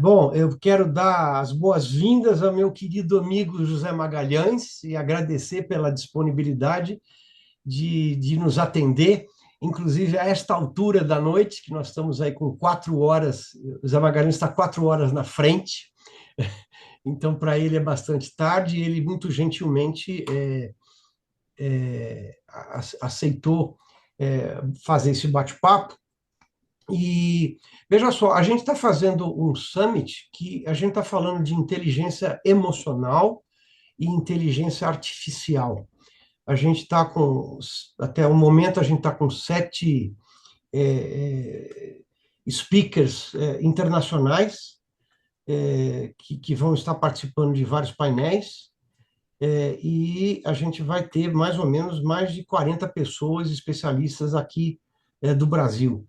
Bom, eu quero dar as boas-vindas ao meu querido amigo José Magalhães e agradecer pela disponibilidade de nos atender, inclusive a esta altura da noite, que nós estamos aí com 4 horas, o José Magalhães está 4 horas na frente, então para ele é bastante tarde, e ele muito gentilmente aceitou fazer esse bate-papo. E veja só, a gente está fazendo um summit que a gente está falando de inteligência emocional e inteligência artificial. A gente está com, até o momento, a gente está com 7 é, speakers internacionais que vão estar participando de vários painéis, e a gente vai ter mais ou menos mais de 40 pessoas especialistas aqui do Brasil,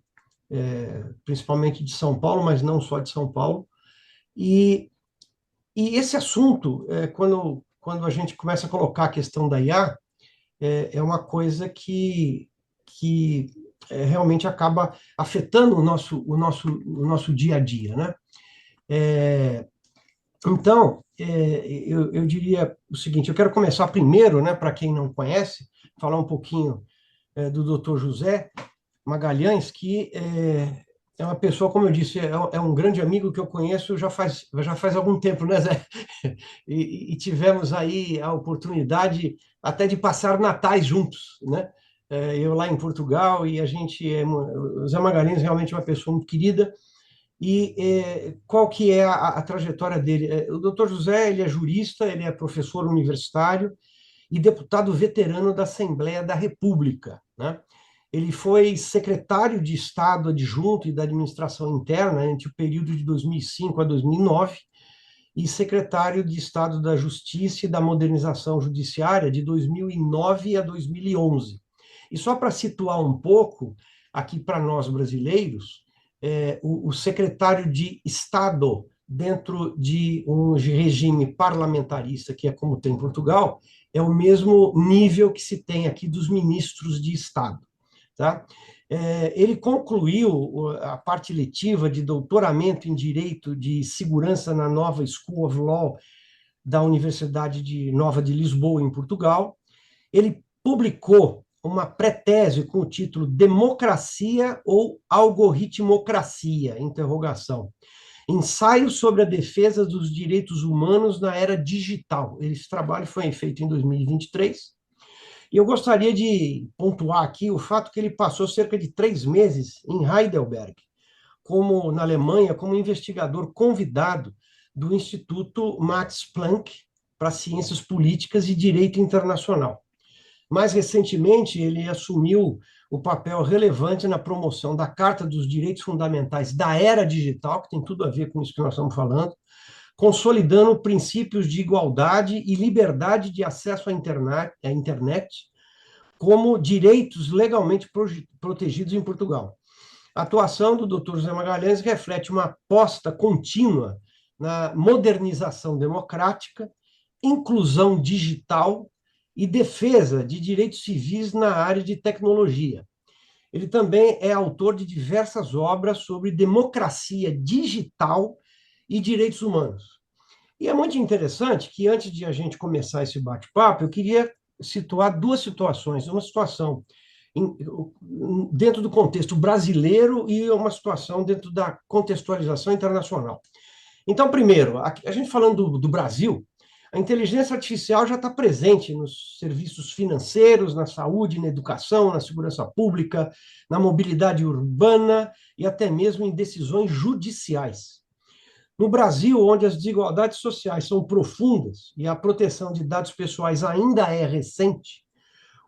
principalmente de São Paulo, mas não só de São Paulo. E, e esse assunto, quando a gente começa a colocar a questão da IA, é uma coisa que realmente acaba afetando o nosso dia a dia, né? Então, eu diria o seguinte: eu quero começar primeiro, né, para quem não conhece, falar um pouquinho do Dr. José Magalhães, que é uma pessoa, como eu disse, é um grande amigo que eu conheço já faz algum tempo, né, Zé? E tivemos aí a oportunidade até de passar natais juntos, né? Eu lá em Portugal, e a gente, o Zé Magalhães realmente é uma pessoa muito querida. E qual que é a trajetória dele? O doutor José, ele é jurista, ele é professor universitário e deputado veterano da Assembleia da República, né? Ele foi secretário de Estado adjunto e da Administração Interna entre o período de 2005 a 2009 e secretário de Estado da Justiça e da Modernização Judiciária de 2009 a 2011. E só para situar um pouco aqui para nós brasileiros, o secretário de Estado dentro de um regime parlamentarista, que é como tem em Portugal, é o mesmo nível que se tem aqui dos ministros de Estado, tá? Ele concluiu a parte letiva de doutoramento em Direito de Segurança na nova School of Law da Universidade de Nova de Lisboa, em Portugal. Ele publicou uma pré-tese com o título Democracia ou Algoritmocracia? Interrogação. Ensaio sobre a defesa dos direitos humanos na era digital. Esse trabalho foi feito em 2023. E eu gostaria de pontuar aqui o fato que ele passou cerca de 3 meses em Heidelberg, na Alemanha, como investigador convidado do Instituto Max Planck para Ciências Políticas e Direito Internacional. Mais recentemente, ele assumiu o papel relevante na promoção da Carta dos Direitos Fundamentais da Era Digital, que tem tudo a ver com isso que nós estamos falando, consolidando princípios de igualdade e liberdade de acesso à internet como direitos legalmente protegidos em Portugal. A atuação do Dr. José Magalhães reflete uma aposta contínua na modernização democrática, inclusão digital e defesa de direitos civis na área de tecnologia. Ele também é autor de diversas obras sobre democracia digital e direitos humanos. E é muito interessante que, antes de a gente começar esse bate-papo, eu queria situar duas situações. Uma situação dentro do contexto brasileiro e uma situação dentro da contextualização internacional. Então, primeiro, a gente falando do Brasil, a inteligência artificial já está presente nos serviços financeiros, na saúde, na educação, na segurança pública, na mobilidade urbana e até mesmo em decisões judiciais. No Brasil, onde as desigualdades sociais são profundas e a proteção de dados pessoais ainda é recente,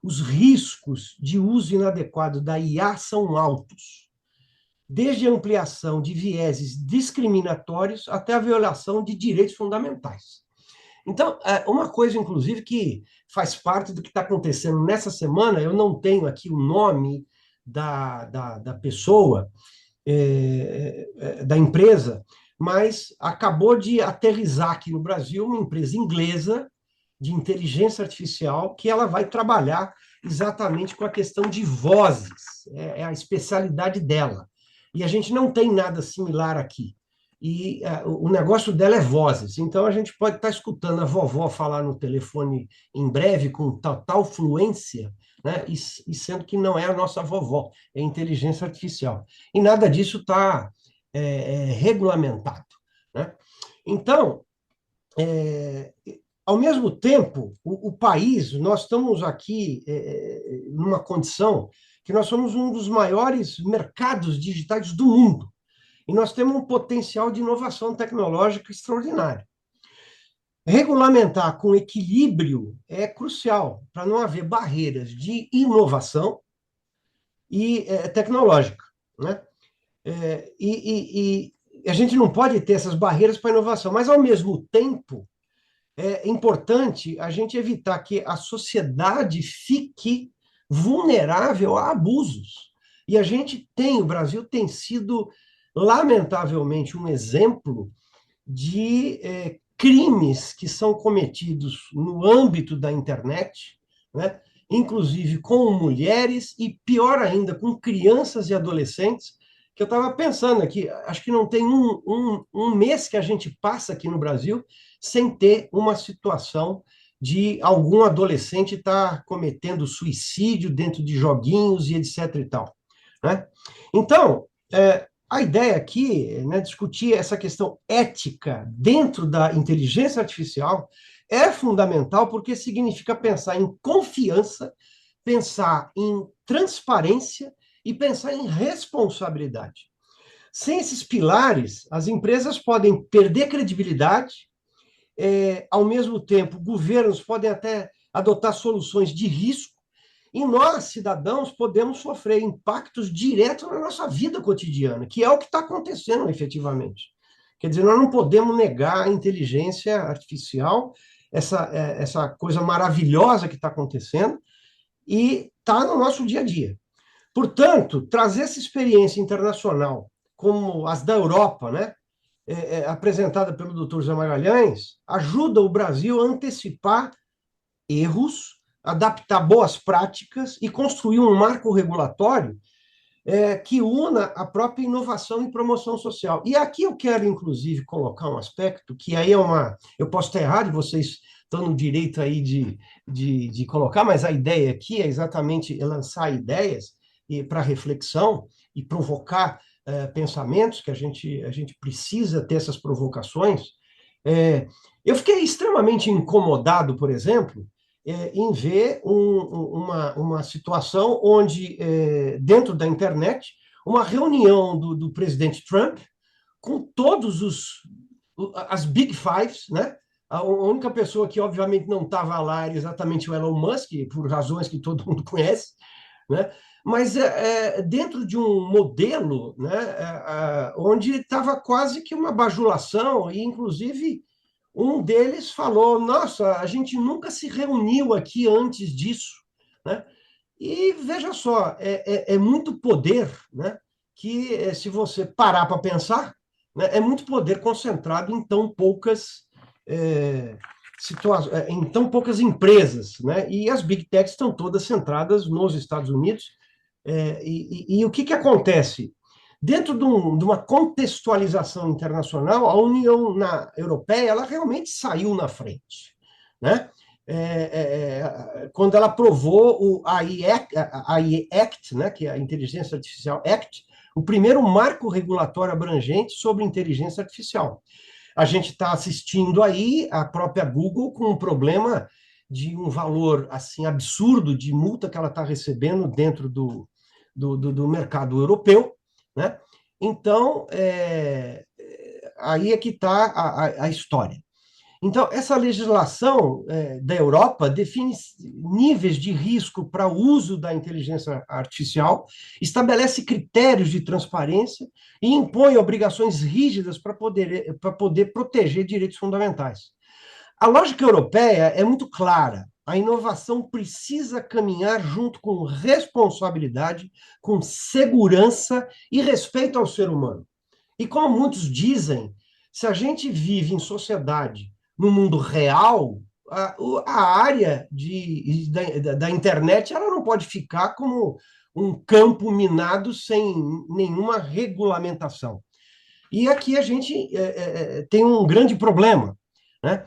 os riscos de uso inadequado da IA são altos, desde a ampliação de vieses discriminatórios até a violação de direitos fundamentais. Então, uma coisa, inclusive, que faz parte do que está acontecendo nessa semana, eu não tenho aqui o nome da pessoa, da empresa, mas acabou de aterrissar aqui no Brasil uma empresa inglesa de inteligência artificial que ela vai trabalhar exatamente com a questão de vozes, é a especialidade dela. E a gente não tem nada similar aqui. e o negócio dela é vozes. Então, a gente pode estar escutando a vovó falar no telefone em breve com tal fluência, né? E sendo que não é a nossa vovó, é inteligência artificial. E nada disso está regulamentado, né? Então, é, ao mesmo tempo, o país, nós estamos aqui numa condição que nós somos um dos maiores mercados digitais do mundo. E nós temos um potencial de inovação tecnológica extraordinário. Regulamentar com equilíbrio é crucial para não haver barreiras de inovação e tecnológica, né? E a gente não pode ter essas barreiras para a inovação, mas, ao mesmo tempo, é importante a gente evitar que a sociedade fique vulnerável a abusos. E a gente tem, o Brasil tem sido, lamentavelmente, um exemplo de crimes que são cometidos no âmbito da internet, né? Inclusive com mulheres e, pior ainda, com crianças e adolescentes, que eu estava pensando aqui, acho que não tem um mês que a gente passa aqui no Brasil sem ter uma situação de algum adolescente estar cometendo suicídio dentro de joguinhos e etc. e tal, né? Então, a ideia aqui, né, discutir essa questão ética dentro da inteligência artificial é fundamental porque significa pensar em confiança, pensar em transparência e pensar em responsabilidade. Sem esses pilares, as empresas podem perder credibilidade, ao mesmo tempo, governos podem até adotar soluções de risco, e nós, cidadãos, podemos sofrer impactos diretos na nossa vida cotidiana, que é o que está acontecendo efetivamente. Quer dizer, nós não podemos negar a inteligência artificial, essa coisa maravilhosa que está acontecendo, e está no nosso dia a dia. Portanto, trazer essa experiência internacional, como as da Europa, né, apresentada pelo Dr. José Magalhães, ajuda o Brasil a antecipar erros, adaptar boas práticas e construir um marco regulatório que una a própria inovação e promoção social. E aqui eu quero, inclusive, colocar um aspecto que aí eu posso estar errado e vocês estão no direito aí de colocar, mas a ideia aqui é exatamente lançar ideias para reflexão e provocar pensamentos, que a gente precisa ter essas provocações. Eu fiquei extremamente incomodado, por exemplo, em ver uma situação onde, dentro da internet, uma reunião do presidente Trump com as Big Fives, né? A única pessoa que, obviamente, não estava lá era exatamente o Elon Musk, por razões que todo mundo conhece, né? Mas dentro de um modelo, né, onde estava quase que uma bajulação, e, inclusive, um deles falou: Nossa, a gente nunca se reuniu aqui antes disso, né? E veja só, é muito poder, né? Que se você parar para pensar, né, é muito poder concentrado em tão poucas em tão poucas empresas, né? E as big techs estão todas centradas nos Estados Unidos. E o que acontece? Dentro de uma contextualização internacional, a União Europeia ela realmente saiu na frente, né? Quando ela aprovou o AI Act, né, que é a Inteligência Artificial Act, o primeiro marco regulatório abrangente sobre inteligência artificial. A gente está assistindo aí a própria Google com um problema de um valor assim absurdo de multa que ela está recebendo dentro do mercado europeu, né? Então, aí é que está a história. Então, essa legislação da Europa define níveis de risco para o uso da inteligência artificial, estabelece critérios de transparência e impõe obrigações rígidas para poder proteger direitos fundamentais. A lógica europeia é muito clara. A inovação precisa caminhar junto com responsabilidade, com segurança e respeito ao ser humano. E como muitos dizem, se a gente vive em sociedade, no mundo real, a área da internet ela não pode ficar como um campo minado sem nenhuma regulamentação. E aqui a gente tem um grande problema, né?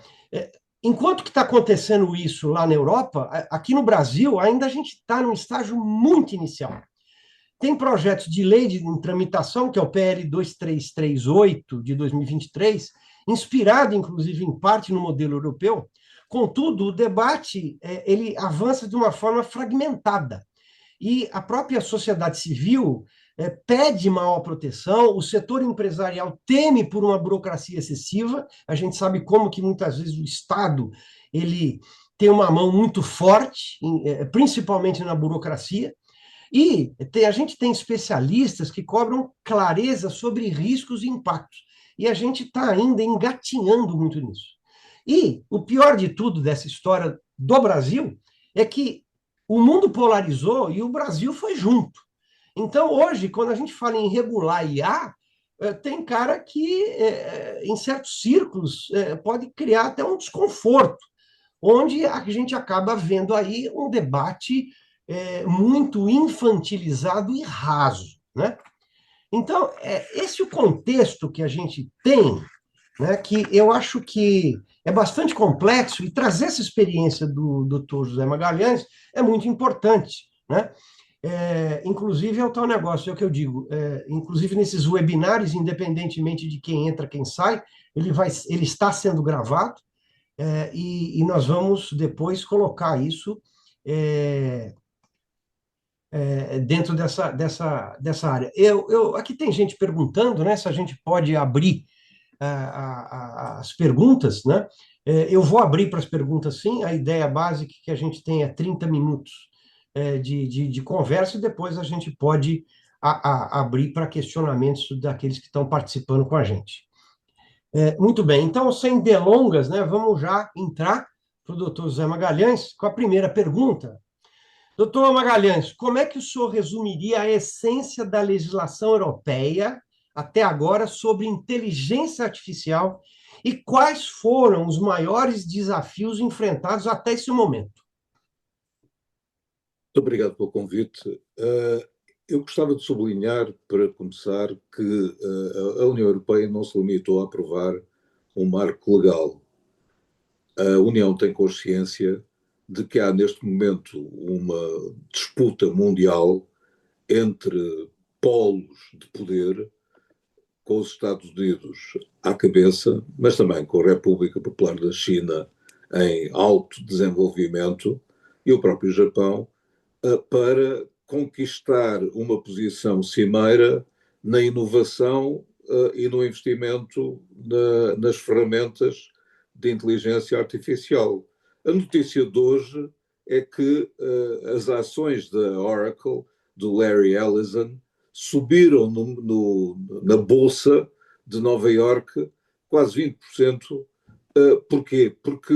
Enquanto que está acontecendo isso lá na Europa, aqui no Brasil ainda a gente está num estágio muito inicial. Tem projetos de lei em tramitação, que é o PL 2338 de 2023, inspirado, inclusive, em parte no modelo europeu. Contudo, o debate ele avança de uma forma fragmentada. E a própria sociedade civil pede maior proteção, o setor empresarial teme por uma burocracia excessiva, a gente sabe como que muitas vezes o Estado ele tem uma mão muito forte, principalmente na burocracia, e a gente tem especialistas que cobram clareza sobre riscos e impactos. E a gente está ainda engatinhando muito nisso. E o pior de tudo dessa história do Brasil é que o mundo polarizou e o Brasil foi junto. Então, hoje, quando a gente fala em regular IA, tem cara que, em certos círculos, pode criar até um desconforto, onde a gente acaba vendo aí um debate muito infantilizado e raso, né? Então, esse é o contexto que a gente tem, né, que eu acho que é bastante complexo, e trazer essa experiência do Dr. José Magalhães é muito importante, né? Inclusive, é o tal negócio, é o que eu digo, inclusive nesses webinários, independentemente de quem entra, quem sai, ele está sendo gravado, e nós vamos depois colocar isso é, dentro dessa área. Aqui tem gente perguntando, né, se a gente pode abrir as perguntas, né? Eu vou abrir para as perguntas, sim. A ideia básica é que a gente tenha 30 minutos de conversa e depois a gente pode abrir para questionamentos daqueles que estão participando com a gente. Muito bem, então, sem delongas, né, vamos já entrar para o doutor José Magalhães com a primeira pergunta. Doutor Magalhães, como é que o senhor resumiria a essência da legislação europeia até agora sobre inteligência artificial e quais foram os maiores desafios enfrentados até esse momento? Muito obrigado pelo convite. Eu gostava de sublinhar, para começar, que a União Europeia não se limitou a aprovar um marco legal. A União tem consciência de que há, neste momento, uma disputa mundial entre polos de poder, com os Estados Unidos à cabeça, mas também com a República Popular da China em alto desenvolvimento e o próprio Japão, para conquistar uma posição cimeira na inovação e no investimento nas ferramentas de inteligência artificial. A notícia de hoje é que as ações da Oracle, do Larry Ellison, subiram na Bolsa de Nova Iorque quase 20%. Porquê? Porque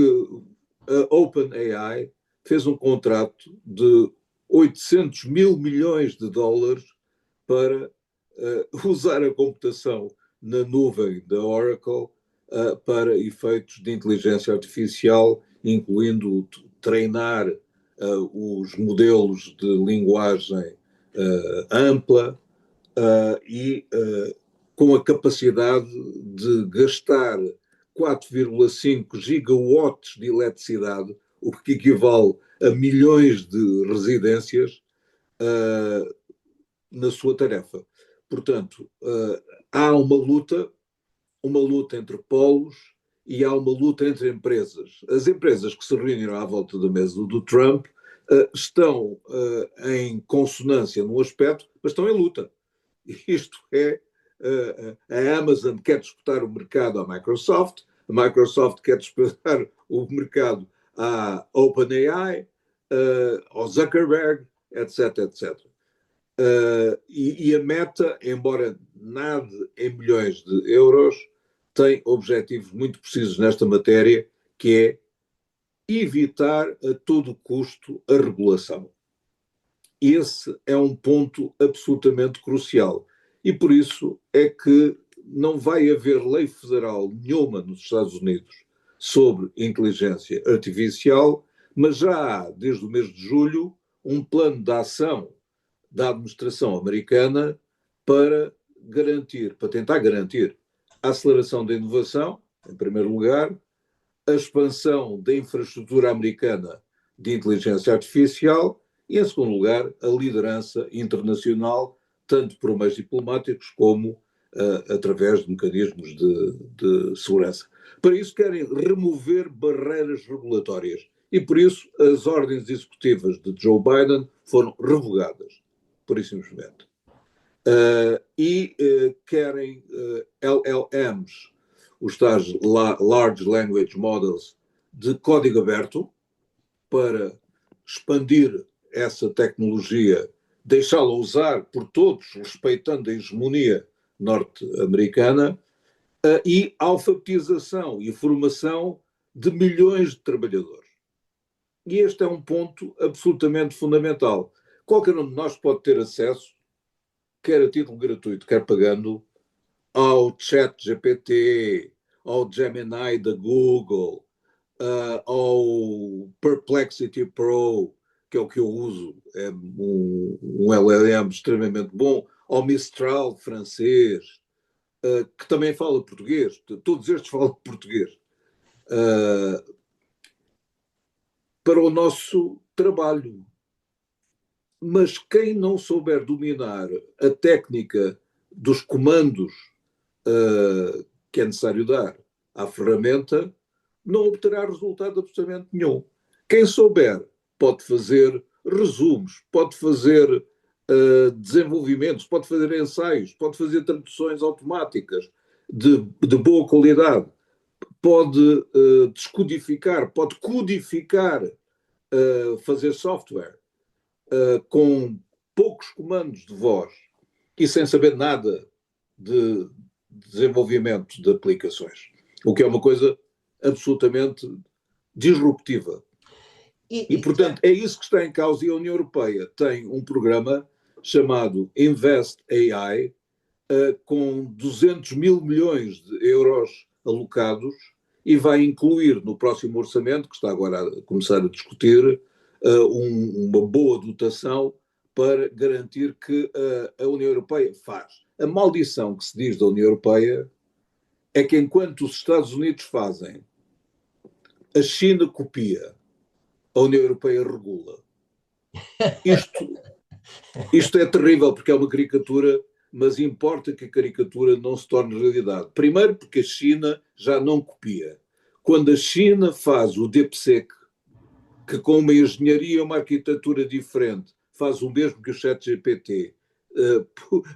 a OpenAI fez um contrato de 800 mil milhões de dólares para usar a computação na nuvem da Oracle para efeitos de inteligência artificial, incluindo treinar os modelos de linguagem ampla e com a capacidade de gastar 4,5 gigawatts de eletricidade, o que equivale a milhões de residências na sua tarefa. Portanto, há uma luta entre polos e há uma luta entre empresas. As empresas que se reuniram à volta da mesa do Trump estão em consonância num aspecto, mas estão em luta. Isto é, a Amazon quer disputar o mercado à Microsoft, a Microsoft quer disputar o mercado à OpenAI, ao Zuckerberg, etc, etc. E a Meta, embora nade em milhões de euros, tem objetivos muito precisos nesta matéria, que é evitar a todo custo a regulação. Esse é um ponto absolutamente crucial. E por isso é que não vai haver lei federal nenhuma nos Estados Unidos sobre inteligência artificial, mas já há, desde o mês de julho, um plano de ação da administração americana para para tentar garantir a aceleração da inovação, em primeiro lugar, a expansão da infraestrutura americana de inteligência artificial e, em segundo lugar, a liderança internacional, tanto por meios diplomáticos como através de mecanismos de segurança. Para isso querem remover barreiras regulatórias e, por isso, as ordens executivas de Joe Biden foram revogadas, por isso simplesmente. Querem LLMs, os tais Large Language Models, de código aberto, para expandir essa tecnologia, deixá-la usar por todos, respeitando a hegemonia norte-americana, e alfabetização e formação de milhões de trabalhadores. E este é um ponto absolutamente fundamental. Qualquer um de nós pode ter acesso, quer a título gratuito, quer pagando, ao ChatGPT, ao Gemini da Google, ao Perplexity Pro, que é o que eu uso, é um LLM extremamente bom, ao Mistral francês, que também fala português, todos estes falam português, para o nosso trabalho. Mas quem não souber dominar a técnica dos comandos que é necessário dar à ferramenta, não obterá resultado absolutamente nenhum. Quem souber pode fazer resumos, pode fazer desenvolvimentos, pode fazer ensaios, pode fazer traduções automáticas de boa qualidade, pode descodificar, pode codificar, fazer software com poucos comandos de voz e sem saber nada de desenvolvimento de aplicações, o que é uma coisa absolutamente disruptiva. E, portanto, é isso que está em causa, e a União Europeia tem um programa chamado Invest AI, com 200 mil milhões de euros alocados, e vai incluir no próximo orçamento, que está agora a começar a discutir, uma boa dotação para garantir que a União Europeia faz. A maldição que se diz da União Europeia é que enquanto os Estados Unidos fazem, a China copia, a União Europeia regula. Isto é terrível, porque é uma caricatura, mas importa que a caricatura não se torne realidade. Primeiro porque a China já não copia. Quando a China faz o DeepSeek, que com uma engenharia e uma arquitetura diferente faz o mesmo que o ChatGPT,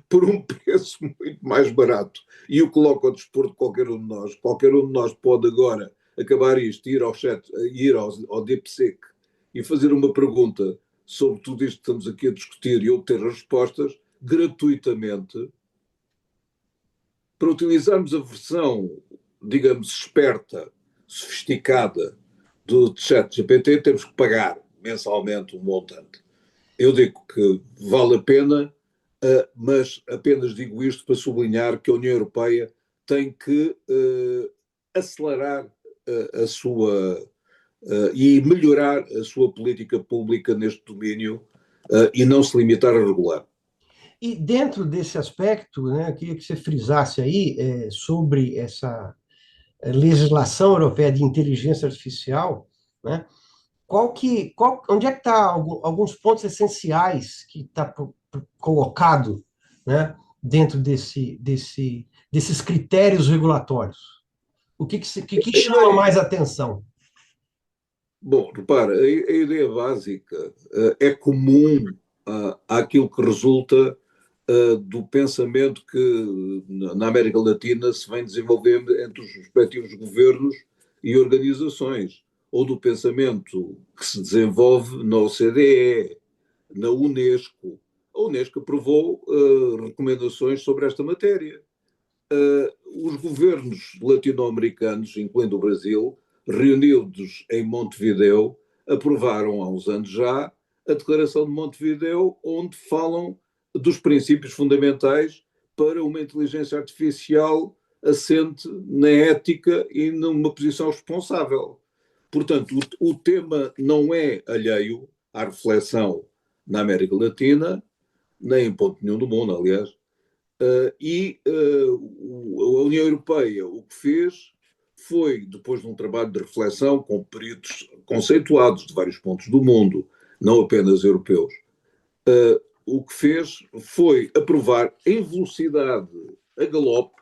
por um preço muito mais barato, e o coloca ao dispor de qualquer um de nós pode agora acabar isto, ir ao DeepSeek e fazer uma pergunta sobre tudo isto que estamos aqui a discutir e obter respostas gratuitamente. Para utilizarmos a versão, digamos, esperta, sofisticada do ChatGPT, temos que pagar mensalmente um montante. Eu digo que vale a pena, mas apenas digo isto para sublinhar que a União Europeia tem que acelerar a sua e melhorar a sua política pública neste domínio e não se limitar a regular. E dentro desse aspecto, né, eu queria que você frisasse aí sobre essa legislação europeia de inteligência artificial, né? Onde é que está alguns pontos essenciais que está colocado, né, dentro desses critérios regulatórios? O que chama mais atenção? Bom, repara, a ideia básica é comum àquilo que resulta do pensamento que na América Latina se vem desenvolvendo entre os respectivos governos e organizações, ou do pensamento que se desenvolve na OCDE, na Unesco. A Unesco aprovou recomendações sobre esta matéria. Os governos latino-americanos, incluindo o Brasil, reunidos em Montevideo, aprovaram há uns anos já a Declaração de Montevideo, onde falam dos princípios fundamentais para uma inteligência artificial assente na ética e numa posição responsável. Portanto, o tema não é alheio à reflexão na América Latina, nem em ponto nenhum do mundo, aliás. A União Europeia o que fez foi, depois de um trabalho de reflexão com peritos conceituados de vários pontos do mundo, não apenas europeus, o que fez foi aprovar em velocidade a galope.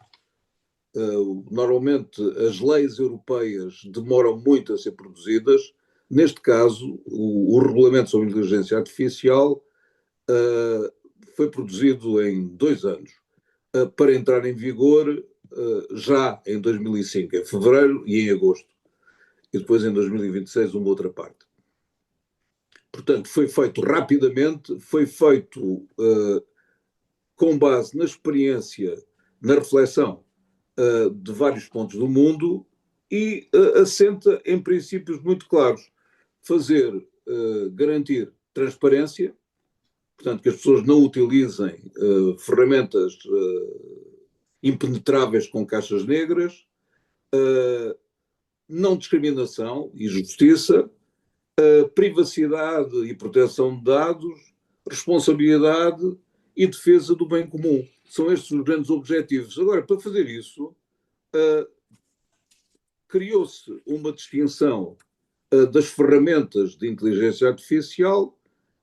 Normalmente as leis europeias demoram muito a ser produzidas. Neste caso, o regulamento sobre inteligência artificial foi produzido em 2 anos, para entrar em vigor já em 2005, em fevereiro e em agosto. E depois em 2026 uma outra parte. Portanto, foi feito rapidamente, foi feito com base na experiência, na reflexão de vários pontos do mundo e assenta em princípios muito claros. Garantir transparência, portanto, que as pessoas não utilizem ferramentas impenetráveis com caixas negras, não discriminação e justiça, privacidade e proteção de dados, responsabilidade e defesa do bem comum. São estes os grandes objetivos. Agora, para fazer isso, criou-se uma distinção das ferramentas de inteligência artificial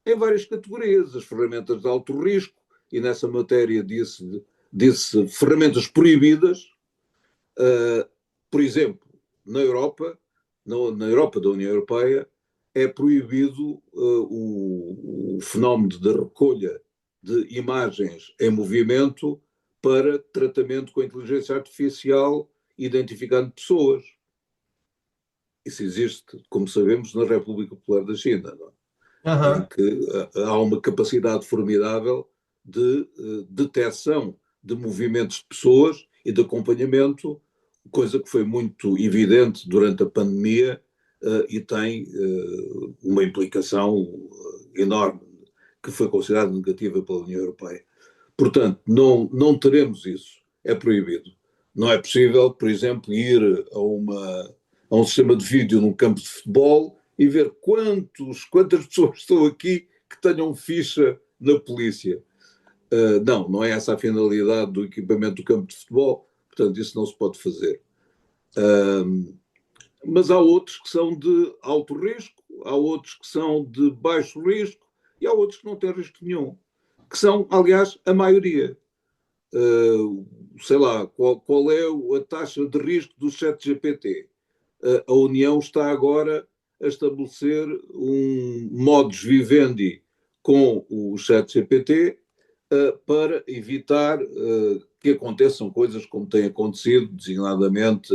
em várias categorias. As ferramentas de alto risco, e nessa matéria disse ferramentas proibidas. Por exemplo, na Europa da União Europeia, é proibido o fenómeno da recolha de imagens em movimento para tratamento com inteligência artificial, identificando pessoas. Isso existe, como sabemos, na República Popular da China, não é? Em que há uma capacidade formidável de detecção de movimentos de pessoas e de acompanhamento, coisa que foi muito evidente durante a pandemia e tem uma implicação enorme, que foi considerada negativa pela União Europeia. Portanto, não teremos isso. É proibido. Não é possível, por exemplo, ir a um sistema de vídeo num campo de futebol e ver quantas pessoas estão aqui que tenham ficha na polícia. Não é essa a finalidade do equipamento do campo de futebol, portanto isso não se pode fazer. Mas há outros que são de alto risco, há outros que são de baixo risco e há outros que não têm risco nenhum, que são, aliás, a maioria. Sei lá, qual é a taxa de risco do ChatGPT? A União está agora a estabelecer um modus vivendi com o ChatGPT para evitar que aconteçam coisas como tem acontecido, designadamente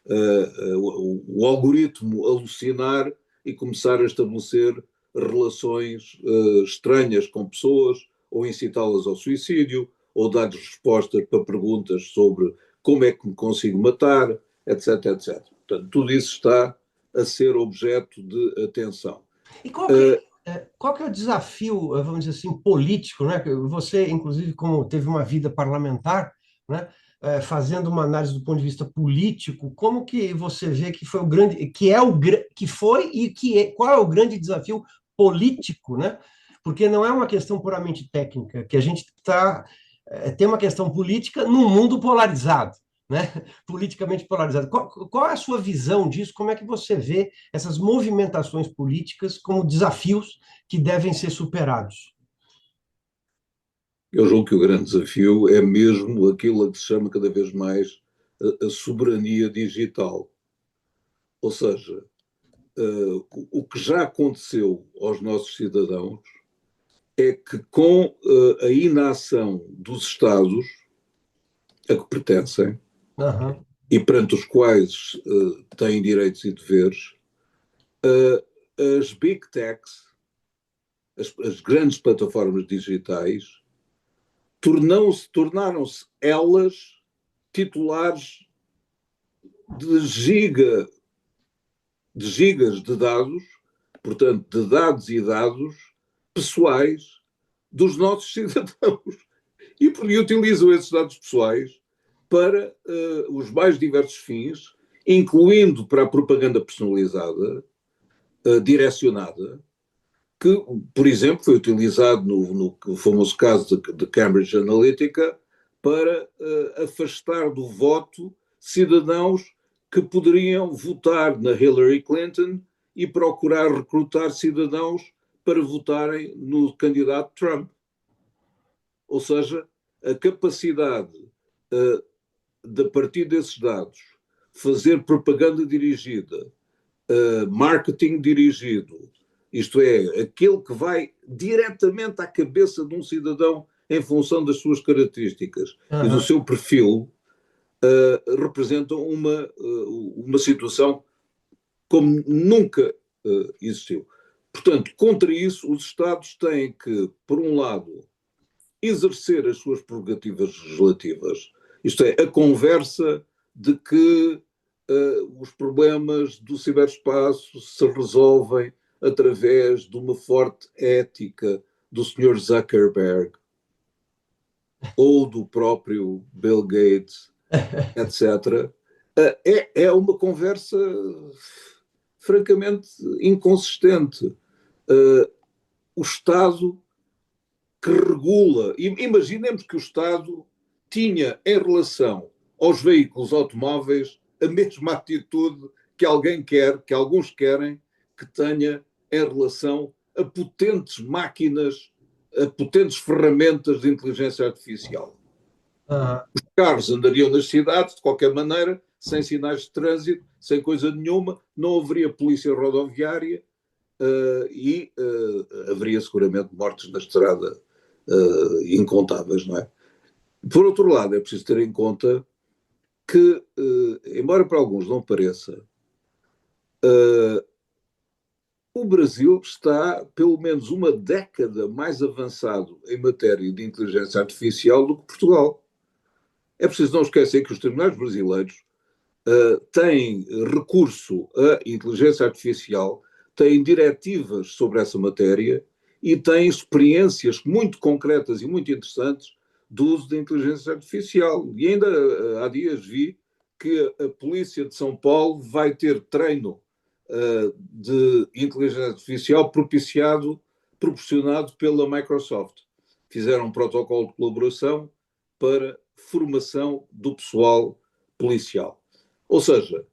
o algoritmo alucinar e começar a estabelecer relações estranhas com pessoas, ou incitá-las ao suicídio, ou dar respostas para perguntas sobre como é que me consigo matar, etc, etc. Portanto, tudo isso está a ser objeto de atenção. E qual que é o desafio, vamos dizer assim, político, né? Você, inclusive, como teve uma vida parlamentar, né? Fazendo uma análise do ponto de vista político, como que você vê que foi qual é o grande desafio político, né? Porque não é uma questão puramente técnica, que a gente tem uma questão política num mundo polarizado, né? Politicamente polarizado. Qual é a sua visão disso? Como é que você vê essas movimentações políticas como desafios que devem ser superados? Eu julgo que o grande desafio é mesmo aquilo a que se chama cada vez mais a soberania digital. Ou seja, o que já aconteceu aos nossos cidadãos é que com a inação dos Estados a que pertencem e perante os quais têm direitos e deveres, as big techs, as grandes plataformas digitais, tornaram-se elas titulares de gigas de dados, portanto, de dados e dados pessoais dos nossos cidadãos. E utilizam esses dados pessoais para os mais diversos fins, incluindo para a propaganda personalizada, direcionada, que, por exemplo, foi utilizado no famoso caso de Cambridge Analytica para afastar do voto cidadãos que poderiam votar na Hillary Clinton e procurar recrutar cidadãos para votarem no candidato Trump. Ou seja, a capacidade de, a partir desses dados, fazer propaganda dirigida, marketing dirigido, isto é, aquele que vai diretamente à cabeça de um cidadão em função das suas características e do seu perfil, representam uma situação como nunca existiu. Portanto, contra isso, os Estados têm que, por um lado, exercer as suas prerrogativas legislativas, isto é, a conversa de que os problemas do ciberespaço se resolvem através de uma forte ética do Sr. Zuckerberg ou do próprio Bill Gates, etc. É uma conversa francamente inconsistente. O Estado que regula, imaginemos que o Estado tinha em relação aos veículos automóveis a mesma atitude que alguém quer, que alguns querem que tenha em relação a potentes máquinas, a potentes ferramentas de inteligência artificial. Os carros andariam nas cidades, de qualquer maneira, sem sinais de trânsito, sem coisa nenhuma, não haveria polícia rodoviária e haveria seguramente mortes na estrada incontáveis, não é? Por outro lado, é preciso ter em conta que, embora para alguns não pareça, o Brasil está pelo menos uma década mais avançado em matéria de inteligência artificial do que Portugal. É preciso não esquecer que os tribunais brasileiros têm recurso à inteligência artificial, têm diretivas sobre essa matéria e têm experiências muito concretas e muito interessantes do uso da inteligência artificial. E ainda há dias vi que a Polícia de São Paulo vai ter treino de inteligência artificial proporcionado pela Microsoft. Fizeram um protocolo de colaboração para formação do pessoal policial. Ou seja,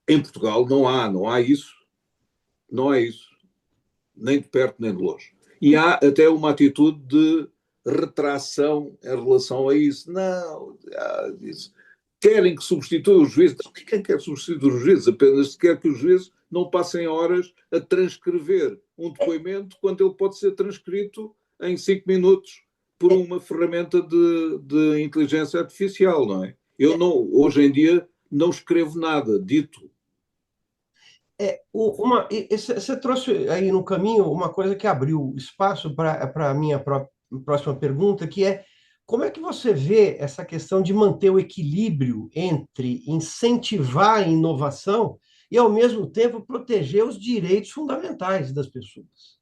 em Portugal não há isso, nem de perto nem de longe. E há até uma atitude de retração em relação a isso. Não, isso. Querem que substitua os juízes. Quem quer substituir os juízes? Apenas quer que os juízes não passem horas a transcrever um depoimento quando ele pode ser transcrito em 5 minutos por uma ferramenta de inteligência artificial, não é? Eu não, hoje em dia não escrevo nada dito. Você trouxe aí no caminho uma coisa que abriu espaço para a minha próxima pergunta, que é como é que você vê essa questão de manter o equilíbrio entre incentivar a inovação e, ao mesmo tempo, proteger os direitos fundamentais das pessoas,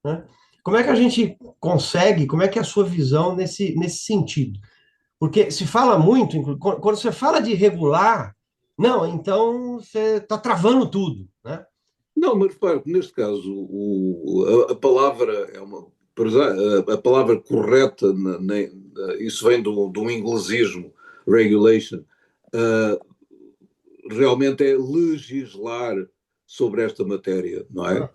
né? Como é que a gente consegue, como é que é a sua visão nesse sentido? Porque se fala muito, quando você fala de regular, não, então você está travando tudo, né? Não, mas repare que neste caso a palavra é uma. A palavra correta, isso vem do inglesismo, regulation, realmente é legislar sobre esta matéria, não é?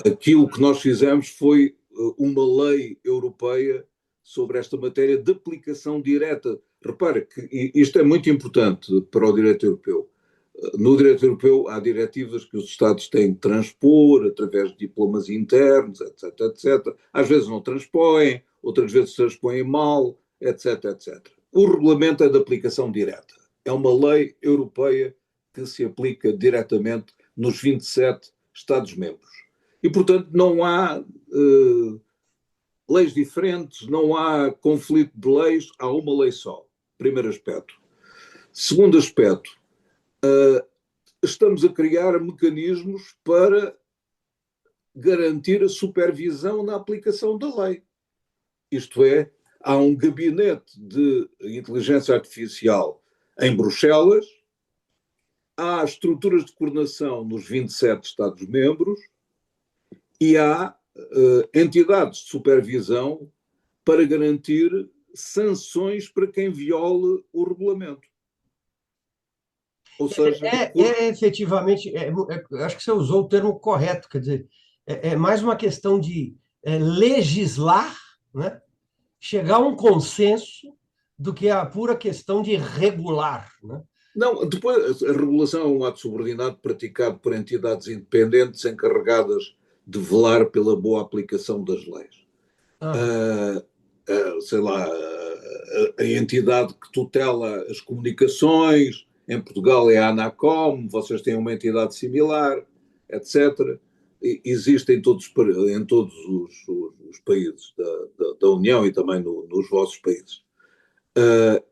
Aquilo que nós fizemos foi uma lei europeia sobre esta matéria de aplicação direta. Repare que isto é muito importante para o direito europeu. No direito europeu há diretivas que os Estados têm de transpor através de diplomas internos, etc, etc. Às vezes não transpõem, outras vezes transpõem mal, etc, etc. O regulamento é de aplicação direta. É uma lei europeia que se aplica diretamente nos 27 Estados-membros. E, portanto, não há leis diferentes, não há conflito de leis, há uma lei só. Primeiro aspecto. Segundo aspecto, estamos a criar mecanismos para garantir a supervisão na aplicação da lei. Isto é, há um gabinete de inteligência artificial em Bruxelas, há estruturas de coordenação nos 27 Estados-membros e há entidades de supervisão para garantir sanções para quem viole o regulamento. Ou seja, Efetivamente, acho que você usou o termo correto, quer dizer, é mais uma questão de legislar, né? Chegar a um consenso do que a pura questão de regular, né? não, depois a regulação é um ato subordinado praticado por entidades independentes encarregadas de velar pela boa aplicação das leis. Ah, Sei lá, a entidade que tutela as comunicações, em Portugal é a Anacom, vocês têm uma entidade similar, etc. Existe em todos os países da União e também nos vossos países.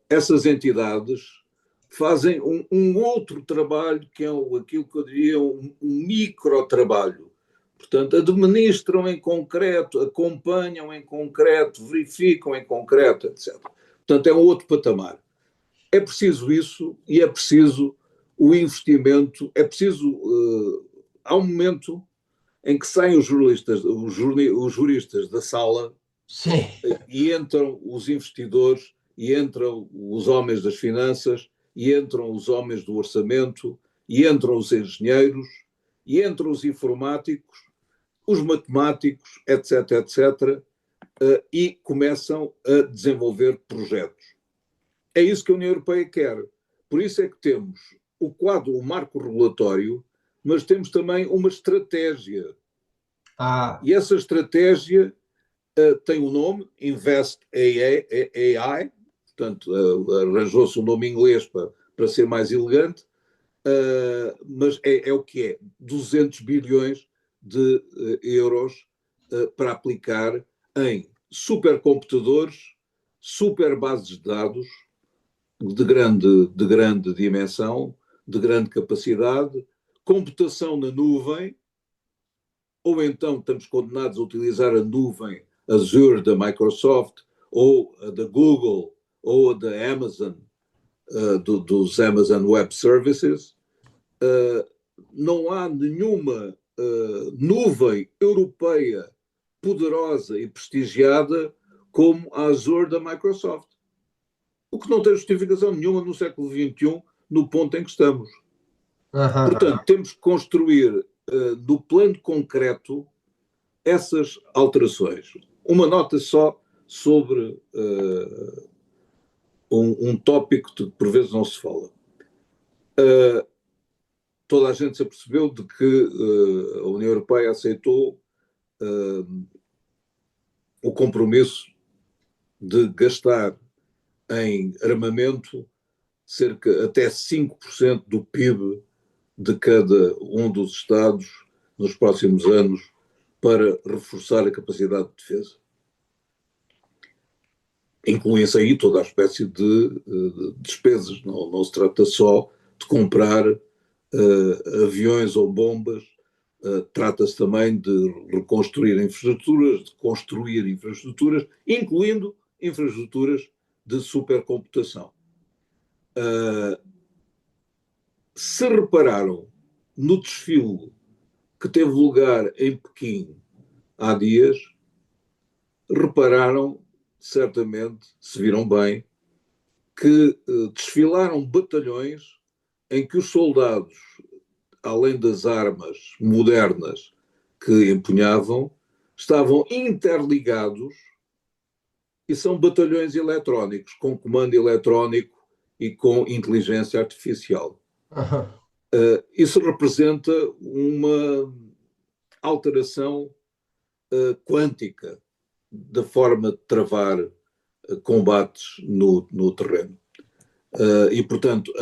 Essas entidades fazem um outro trabalho que é aquilo que eu diria um microtrabalho. Portanto, administram em concreto, acompanham em concreto, verificam em concreto, etc. Portanto, é um outro patamar. É preciso isso e é preciso o investimento, é preciso. Há um momento em que saem os juristas da sala sim. e entram os investidores, e entram os homens das finanças, e entram os homens do orçamento, e entram os engenheiros, e entram os informáticos, os matemáticos, etc., etc., e começam a desenvolver projetos. É isso que a União Europeia quer. Por isso é que temos o quadro, o marco regulatório, mas temos também uma estratégia. Ah, E essa estratégia tem um nome, Invest AI, portanto, arranjou-se um nome em inglês para ser mais elegante, mas é o que é, 200 bilhões de euros para aplicar em supercomputadores, super bases de dados de grande dimensão, de grande capacidade, computação na nuvem, ou então estamos condenados a utilizar a nuvem Azure da Microsoft, ou a da Google, ou a da Amazon, dos Amazon Web Services. Não há nenhuma nuvem europeia poderosa e prestigiada como a Azure da Microsoft. O que não tem justificação nenhuma no século XXI, no ponto em que estamos. Portanto, temos que construir no plano concreto essas alterações. Uma nota só sobre um tópico que por vezes não se fala. Toda a gente se apercebeu de que a União Europeia aceitou o compromisso de gastar em armamento cerca até 5% do PIB de cada um dos Estados nos próximos anos para reforçar a capacidade de defesa. Incluem-se aí toda a espécie de despesas, não se trata só de comprar aviões ou bombas, trata-se também de reconstruir infraestruturas, de construir infraestruturas, incluindo infraestruturas de supercomputação. Se repararam no desfile que teve lugar em Pequim há dias, repararam, certamente, se viram bem, que desfilaram batalhões em que os soldados, além das armas modernas que empunhavam, estavam interligados e são batalhões eletrónicos, com comando eletrónico e com inteligência artificial. Isso representa uma alteração quântica da forma de travar combates no terreno. E, portanto,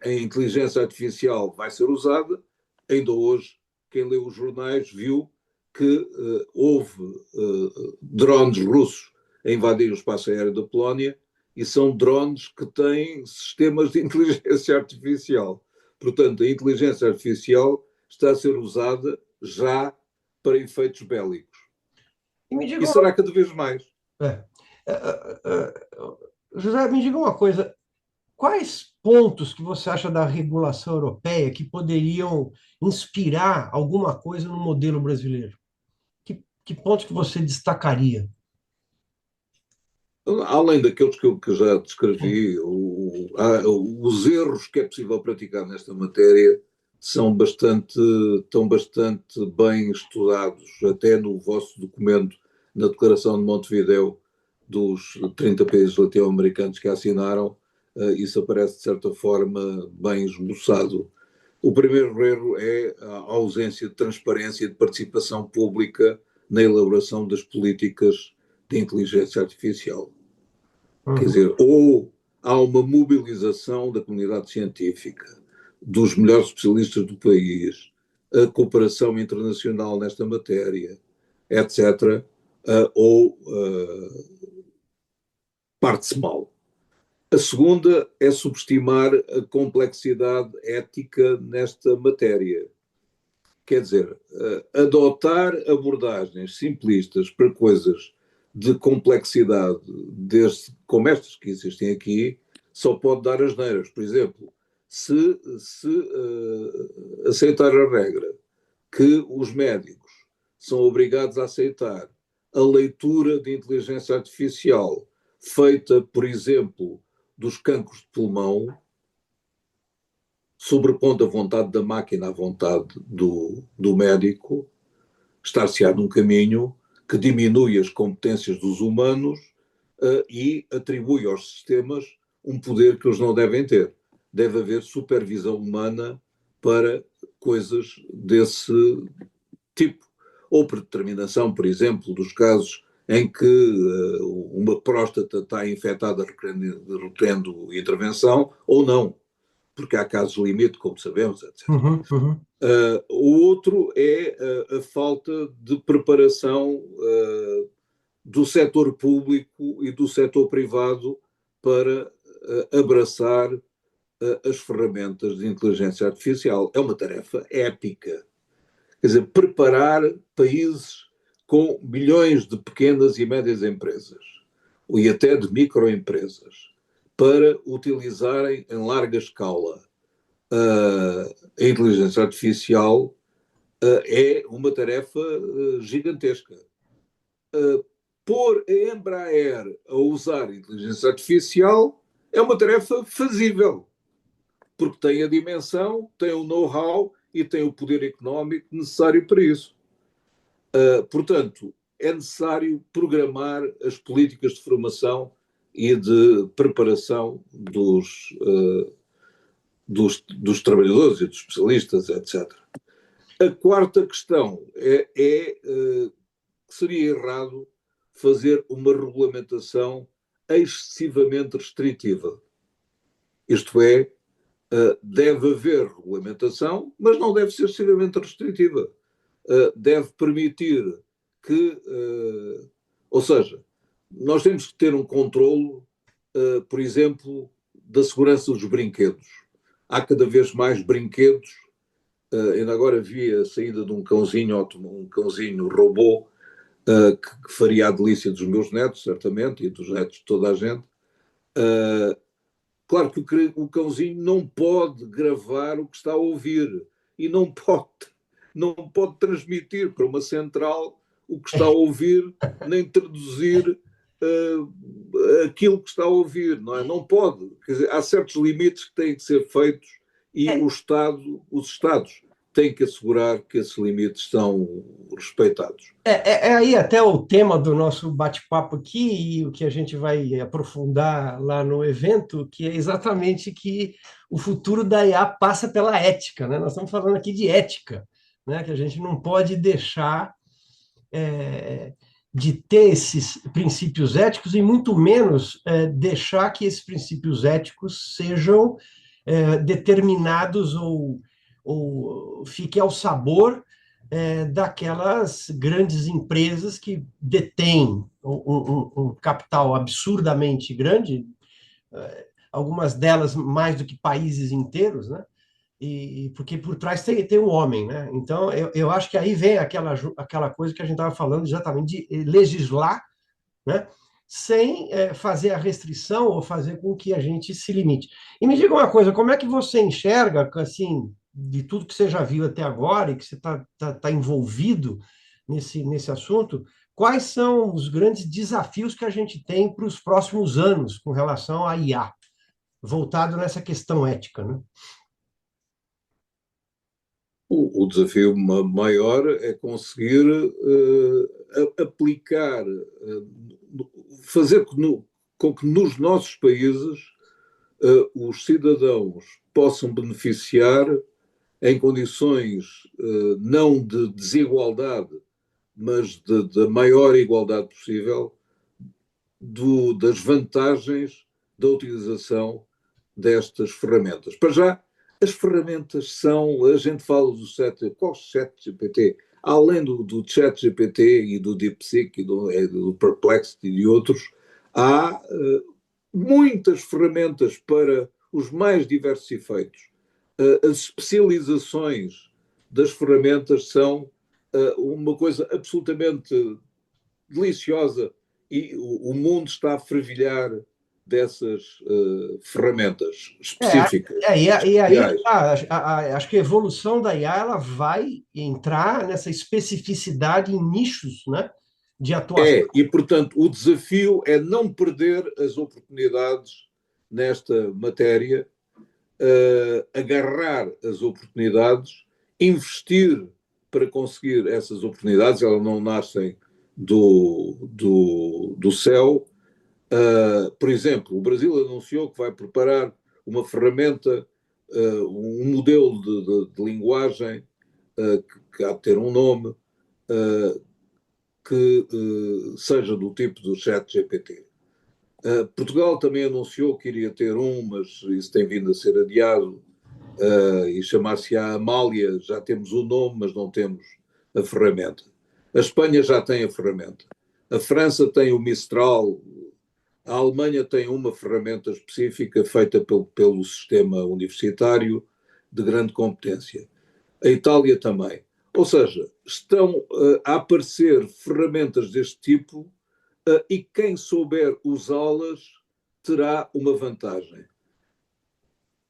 a inteligência artificial vai ser usada. Ainda hoje, quem leu os jornais viu que houve drones russos a invadir o espaço aéreo da Polónia e são drones que têm sistemas de inteligência artificial. Portanto, a inteligência artificial está a ser usada já para efeitos bélicos. E será cada vez mais. José, me diga uma coisa. Quais pontos que você acha da regulação europeia que poderiam inspirar alguma coisa no modelo brasileiro? Que pontos que você destacaria? Além daqueles que eu já descrevi, os erros que é possível praticar nesta matéria estão bastante bem estudados, até no vosso documento, na Declaração de Montevideo, dos 30 países latino-americanos que assinaram, isso aparece de certa forma bem esboçado. O primeiro erro é a ausência de transparência e de participação pública na elaboração das políticas de inteligência artificial. Quer Uhum. dizer, ou há uma mobilização da comunidade científica, dos melhores especialistas do país, a cooperação internacional nesta matéria, etc., ou parte-se mal. A segunda é subestimar a complexidade ética nesta matéria. Quer dizer, adotar abordagens simplistas para coisas de complexidade, como estas que existem aqui, só pode dar asneiras. Por exemplo, se aceitar a regra que os médicos são obrigados a aceitar a leitura de inteligência artificial feita, por exemplo, dos cancros de pulmão, sobrepondo a vontade da máquina à vontade do médico, estar-se-á num caminho que diminui as competências dos humanos e atribui aos sistemas um poder que eles não devem ter. Deve haver supervisão humana para coisas desse tipo. Ou por determinação, por exemplo, dos casos em que uma próstata está infectada requerendo intervenção ou não, porque há casos limite, como sabemos, etc. Uhum. Uhum. O outro é a falta de preparação do setor público e do setor privado para abraçar as ferramentas de inteligência artificial. É uma tarefa épica. Quer dizer, preparar países com milhões de pequenas e médias empresas, e até de microempresas, para utilizarem em larga escala a inteligência artificial é uma tarefa gigantesca. Pôr a Embraer a usar inteligência artificial é uma tarefa fazível, porque tem a dimensão, tem o know-how e tem o poder económico necessário para isso. Portanto, é necessário programar as políticas de formação e de preparação dos trabalhadores e dos especialistas, etc. A quarta questão é que seria errado fazer uma regulamentação excessivamente restritiva. Isto é, deve haver regulamentação, mas não deve ser excessivamente restritiva. Deve permitir que, ou seja, nós temos que ter um controlo, por exemplo, da segurança dos brinquedos. Há cada vez mais brinquedos. Ainda agora vi a saída de um cãozinho robô, que faria a delícia dos meus netos, certamente, e dos netos de toda a gente. Claro que o cãozinho não pode gravar o que está a ouvir e não pode transmitir para uma central o que está a ouvir, nem traduzir aquilo que está a ouvir, não é? Não pode. Quer dizer, há certos limites que têm que ser feitos e os Estados têm que assegurar que esses limites são respeitados. É aí até o tema do nosso bate-papo aqui e o que a gente vai aprofundar lá no evento, que é exatamente que o futuro da IA passa pela ética, né? Nós estamos falando aqui de ética, né? Que a gente não pode deixar é, de ter esses princípios éticos e muito menos deixar que esses princípios éticos sejam determinados ou fiquem ao sabor daquelas grandes empresas que detêm um capital absurdamente grande, algumas delas mais do que países inteiros, né? E porque por trás tem um homem, né? Então, eu acho que aí vem aquela coisa que a gente estava falando exatamente de legislar, né? Sem fazer a restrição ou fazer com que a gente se limite. E me diga uma coisa, como é que você enxerga, assim, de tudo que você já viu até agora e que você está envolvido nesse assunto, quais são os grandes desafios que a gente tem para os próximos anos com relação à IA, voltado nessa questão ética, né? O desafio maior é conseguir aplicar, fazer com que nos nossos países os cidadãos possam beneficiar em condições não de desigualdade, mas da maior igualdade possível, das vantagens da utilização destas ferramentas. Para já, as ferramentas são, a gente fala do ChatGPT, além do ChatGPT e do DeepSeek, e do Perplexity e de outros, há muitas ferramentas para os mais diversos efeitos. As especializações das ferramentas são uma coisa absolutamente deliciosa e o mundo está a fervilhar dessas ferramentas específicas, E aí especiais. acho que a evolução da IA ela vai entrar nessa especificidade em nichos, né, de atuação. E portanto o desafio é não perder as oportunidades nesta matéria, agarrar as oportunidades, investir para conseguir essas oportunidades, elas não nascem do céu. Por exemplo, o Brasil anunciou que vai preparar uma ferramenta, um modelo de linguagem, que há de ter um nome, que seja do tipo do ChatGPT. Portugal também anunciou que iria ter um, mas isso tem vindo a ser adiado, e chamar-se-á Amália. Já temos o nome, mas não temos a ferramenta. A Espanha já tem a ferramenta. A França tem o Mistral. A Alemanha tem uma ferramenta específica feita pelo sistema universitário de grande competência. A Itália também. Ou seja, estão a aparecer ferramentas deste tipo, e quem souber usá-las terá uma vantagem.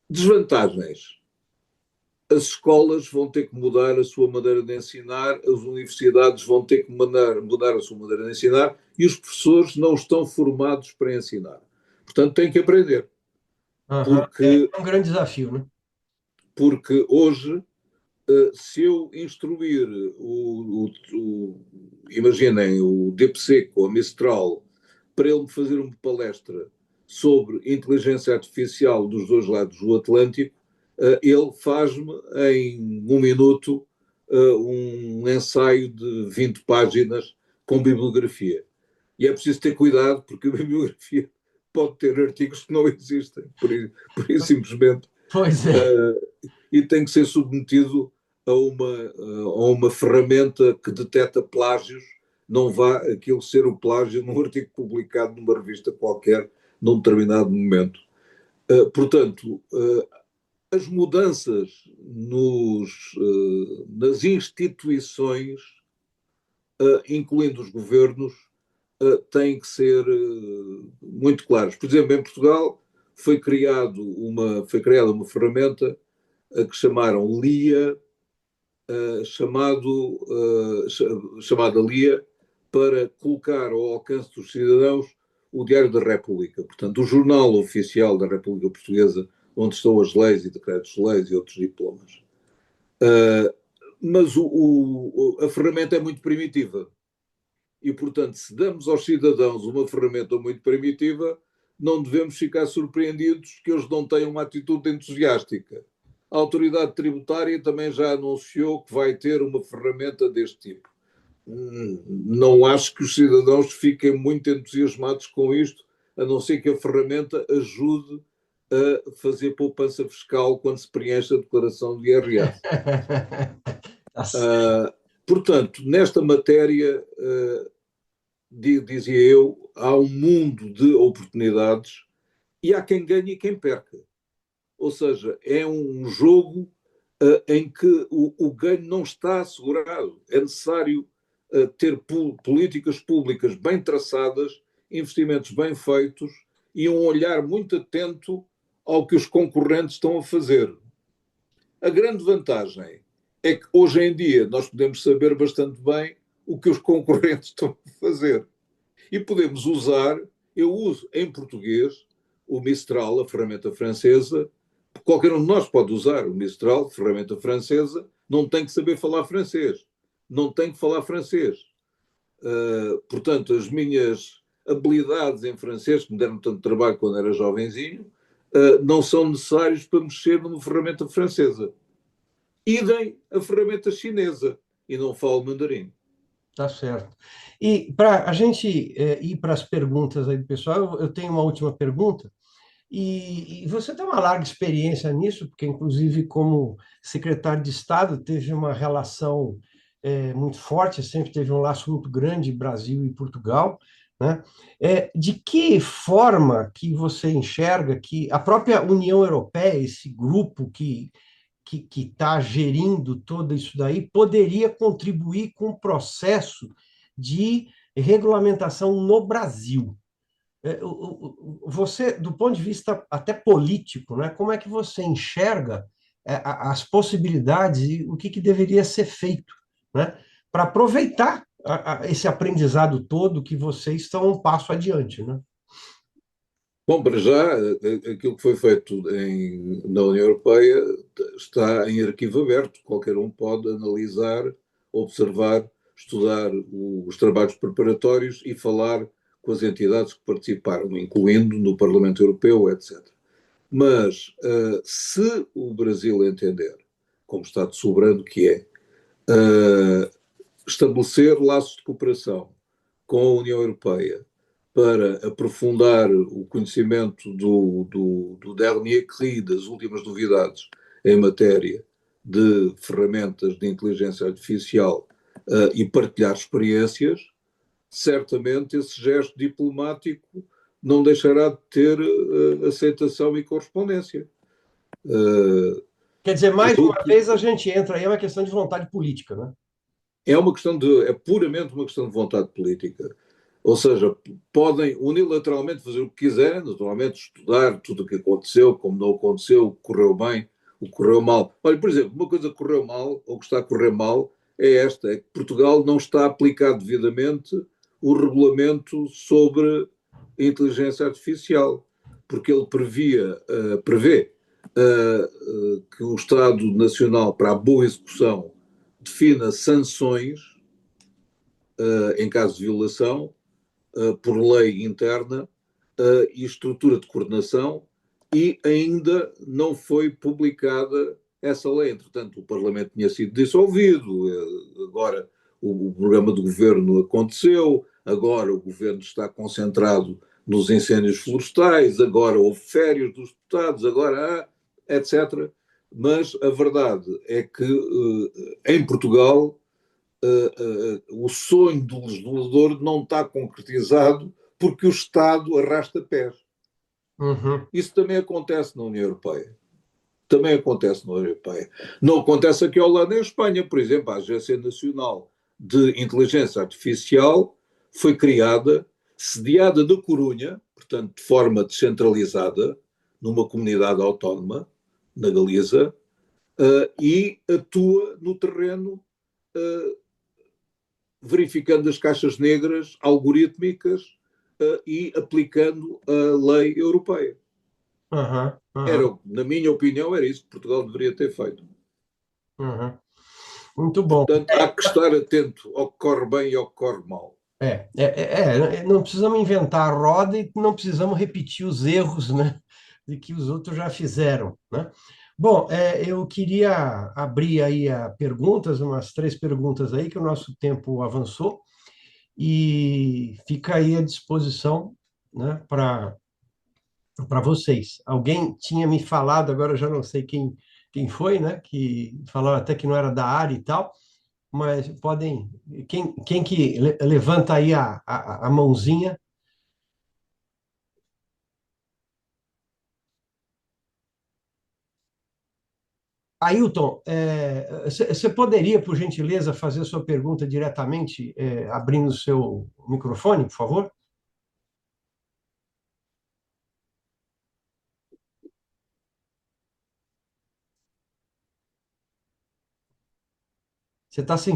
Desvantagens. As escolas vão ter que mudar a sua maneira de ensinar, as universidades vão ter que mudar a sua maneira de ensinar e os professores não estão formados para ensinar. Portanto, têm que aprender. Uhum. Porque, É um grande desafio, né? porque hoje, se eu instruir imaginem, o DeepSeek ou a Mistral para ele me fazer uma palestra sobre inteligência artificial dos dois lados do Atlântico, ele faz-me em um minuto um ensaio de 20 páginas com bibliografia. E é preciso ter cuidado, porque a bibliografia pode ter artigos que não existem, por isso simplesmente, Pois é. e tem que ser submetido a uma ferramenta que detecta plágios. Não vá aquilo ser o plágio num artigo publicado numa revista qualquer, num determinado momento. Portanto, as mudanças nas instituições, incluindo os governos, têm que ser muito claros. Por exemplo, em Portugal foi criada uma ferramenta que chamaram LIA, chamada LIA, para colocar ao alcance dos cidadãos o Diário da República, portanto, o jornal oficial da República Portuguesa, onde estão as leis e decretos-leis e outros diplomas. Mas a ferramenta é muito primitiva. E, portanto, se damos aos cidadãos uma ferramenta muito primitiva, não devemos ficar surpreendidos que eles não tenham uma atitude entusiástica. A autoridade tributária também já anunciou que vai ter uma ferramenta deste tipo. Não acho que os cidadãos fiquem muito entusiasmados com isto, a não ser que a ferramenta ajude a fazer poupança fiscal quando se preenche a declaração de IRS. Portanto, nesta matéria, dizia eu, há um mundo de oportunidades e há quem ganhe e quem perca. Ou seja, é um jogo em que o ganho não está assegurado. É necessário ter políticas públicas bem traçadas, investimentos bem feitos e um olhar muito atento ao que os concorrentes estão a fazer. A grande vantagem é que hoje em dia nós podemos saber bastante bem o que os concorrentes estão a fazer. E podemos usar, eu uso em português o Mistral, a ferramenta francesa. Qualquer um de nós pode usar o Mistral, ferramenta francesa, não tem que saber falar francês. Não tem que falar francês. Portanto, as minhas habilidades em francês, que me deram tanto trabalho quando era jovenzinho, não são necessários para mexer numa ferramenta francesa. Idem a ferramenta chinesa e não falo mandarim. Tá certo. E para a gente ir para as perguntas aí do pessoal, eu tenho uma última pergunta. E você tem uma larga experiência nisso, porque, inclusive, como secretário de Estado, teve uma relação muito forte, sempre teve um laço muito grande Brasil e Portugal, né? De que forma que você enxerga que a própria União Europeia, esse grupo que está gerindo tudo isso daí, poderia contribuir com o processo de regulamentação no Brasil? Você, do ponto de vista até político, né, como é que você enxerga as possibilidades e o que deveria ser feito, né, para aproveitar esse aprendizado todo que vocês estão um passo adiante, né? Bom, para já, aquilo que foi feito na União Europeia está em arquivo aberto. Qualquer um pode analisar, observar, estudar os trabalhos preparatórios e falar com as entidades que participaram, incluindo no Parlamento Europeu, etc. Mas se o Brasil entender, como Estado soberano que é, estabelecer laços de cooperação com a União Europeia para aprofundar o conhecimento do dernier cri, das últimas novidades em matéria de ferramentas de inteligência artificial e partilhar experiências, certamente esse gesto diplomático não deixará de ter aceitação e correspondência. Quer dizer, mais uma Julgo vez a gente entra aí, é uma questão de vontade política, né? é puramente uma questão de vontade política. Ou seja, podem unilateralmente fazer o que quiserem, naturalmente estudar tudo o que aconteceu, como não aconteceu, o que correu bem, o que correu mal. Olha, por exemplo, uma coisa que correu mal, ou que está a correr mal, é que Portugal não está a aplicar devidamente o regulamento sobre a inteligência artificial, porque ele prevê que o Estado Nacional, para a boa execução, defina sanções em caso de violação por lei interna e estrutura de coordenação, e ainda não foi publicada essa lei. Entretanto, o Parlamento tinha sido dissolvido, agora o programa do governo aconteceu, agora o governo está concentrado nos incêndios florestais, agora houve férias dos deputados, agora há, etc. Mas a verdade é que em Portugal o sonho do legislador não está concretizado porque o Estado arrasta pés. Uhum. Isso também acontece na União Europeia. Também acontece na União Europeia. Não acontece aqui ao lado em Espanha, por exemplo, a Agência Nacional de Inteligência Artificial foi criada, sediada da Corunha, portanto, de forma descentralizada, numa comunidade autónoma, na Galiza, e atua no terreno verificando as caixas negras algorítmicas e aplicando a lei europeia. Uhum. Uhum. Na minha opinião, era isso que Portugal deveria ter feito. Uhum. Muito bom. Portanto, há que estar atento ao que corre bem e ao que corre mal. Não precisamos inventar a roda e não precisamos repetir os erros, né, de que os outros já fizeram, né? Bom, eu queria abrir aí a perguntas, umas três perguntas aí, que o nosso tempo avançou, e fica aí à disposição, né, para vocês. Alguém tinha me falado, agora eu já não sei quem foi, né, que falou até que não era da área e tal, mas podem. Quem que levanta aí a mãozinha? Ailton, você poderia, por gentileza, fazer a sua pergunta diretamente, abrindo o seu microfone, por favor? Você está sem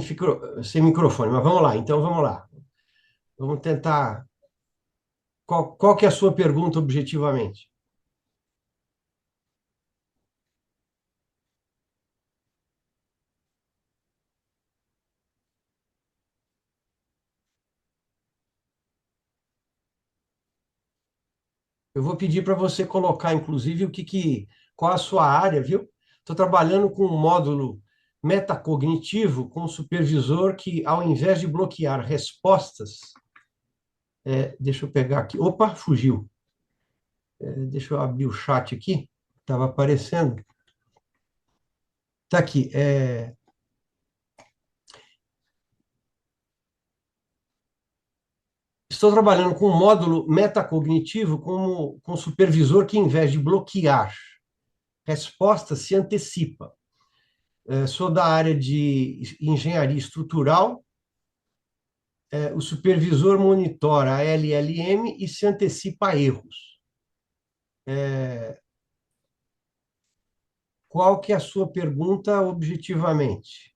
microfone, mas vamos lá, então vamos lá. Vamos tentar. Qual que é a sua pergunta objetivamente? Eu vou pedir para você colocar, inclusive, qual a sua área, viu? Estou trabalhando com um módulo metacognitivo com um supervisor que, ao invés de bloquear respostas, deixa eu pegar aqui. Opa, fugiu. Deixa eu abrir o chat aqui. Estava aparecendo. Está aqui. Estou trabalhando com um módulo metacognitivo com um supervisor que, ao invés de bloquear respostas, se antecipa. Sou da área de engenharia estrutural. O supervisor monitora a LLM e se antecipa a erros. Qual que é a sua pergunta objetivamente?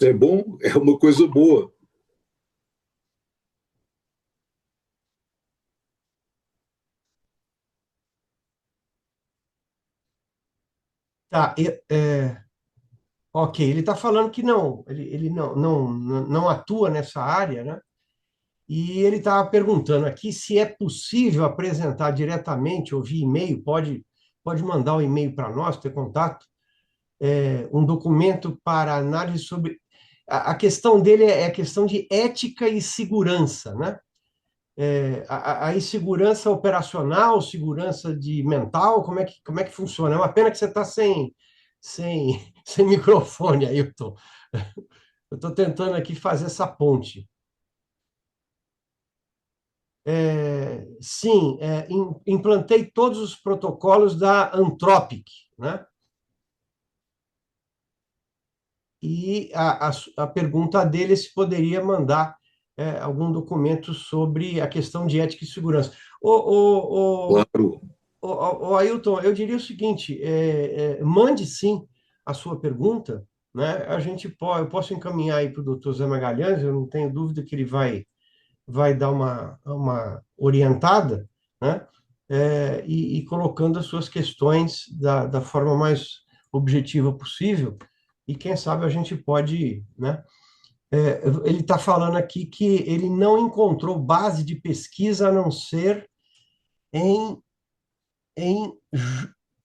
É bom, é uma coisa boa. Tá, ok, ele está falando que não, ele não atua nessa área, né? E ele estava perguntando aqui se é possível apresentar diretamente ou via e-mail, pode mandar um e-mail para nós, ter contato, um documento para análise sobre. A questão dele é a questão de ética e segurança, né? A insegurança operacional, segurança de mental, como é que funciona? É uma pena que você está sem microfone, Ailton. Eu estou tentando aqui fazer essa ponte. Sim, implantei todos os protocolos da Anthropic, né? E a pergunta dele é se poderia mandar algum documento sobre a questão de ética e segurança. Claro. Ailton, eu diria o seguinte: mande sim a sua pergunta, né? Eu posso encaminhar aí para o doutor Zé Magalhães, eu não tenho dúvida que ele vai dar uma orientada, né? E colocando as suas questões da forma mais objetiva possível, e quem sabe a gente pode, né? Ele está falando aqui que ele não encontrou base de pesquisa a não ser em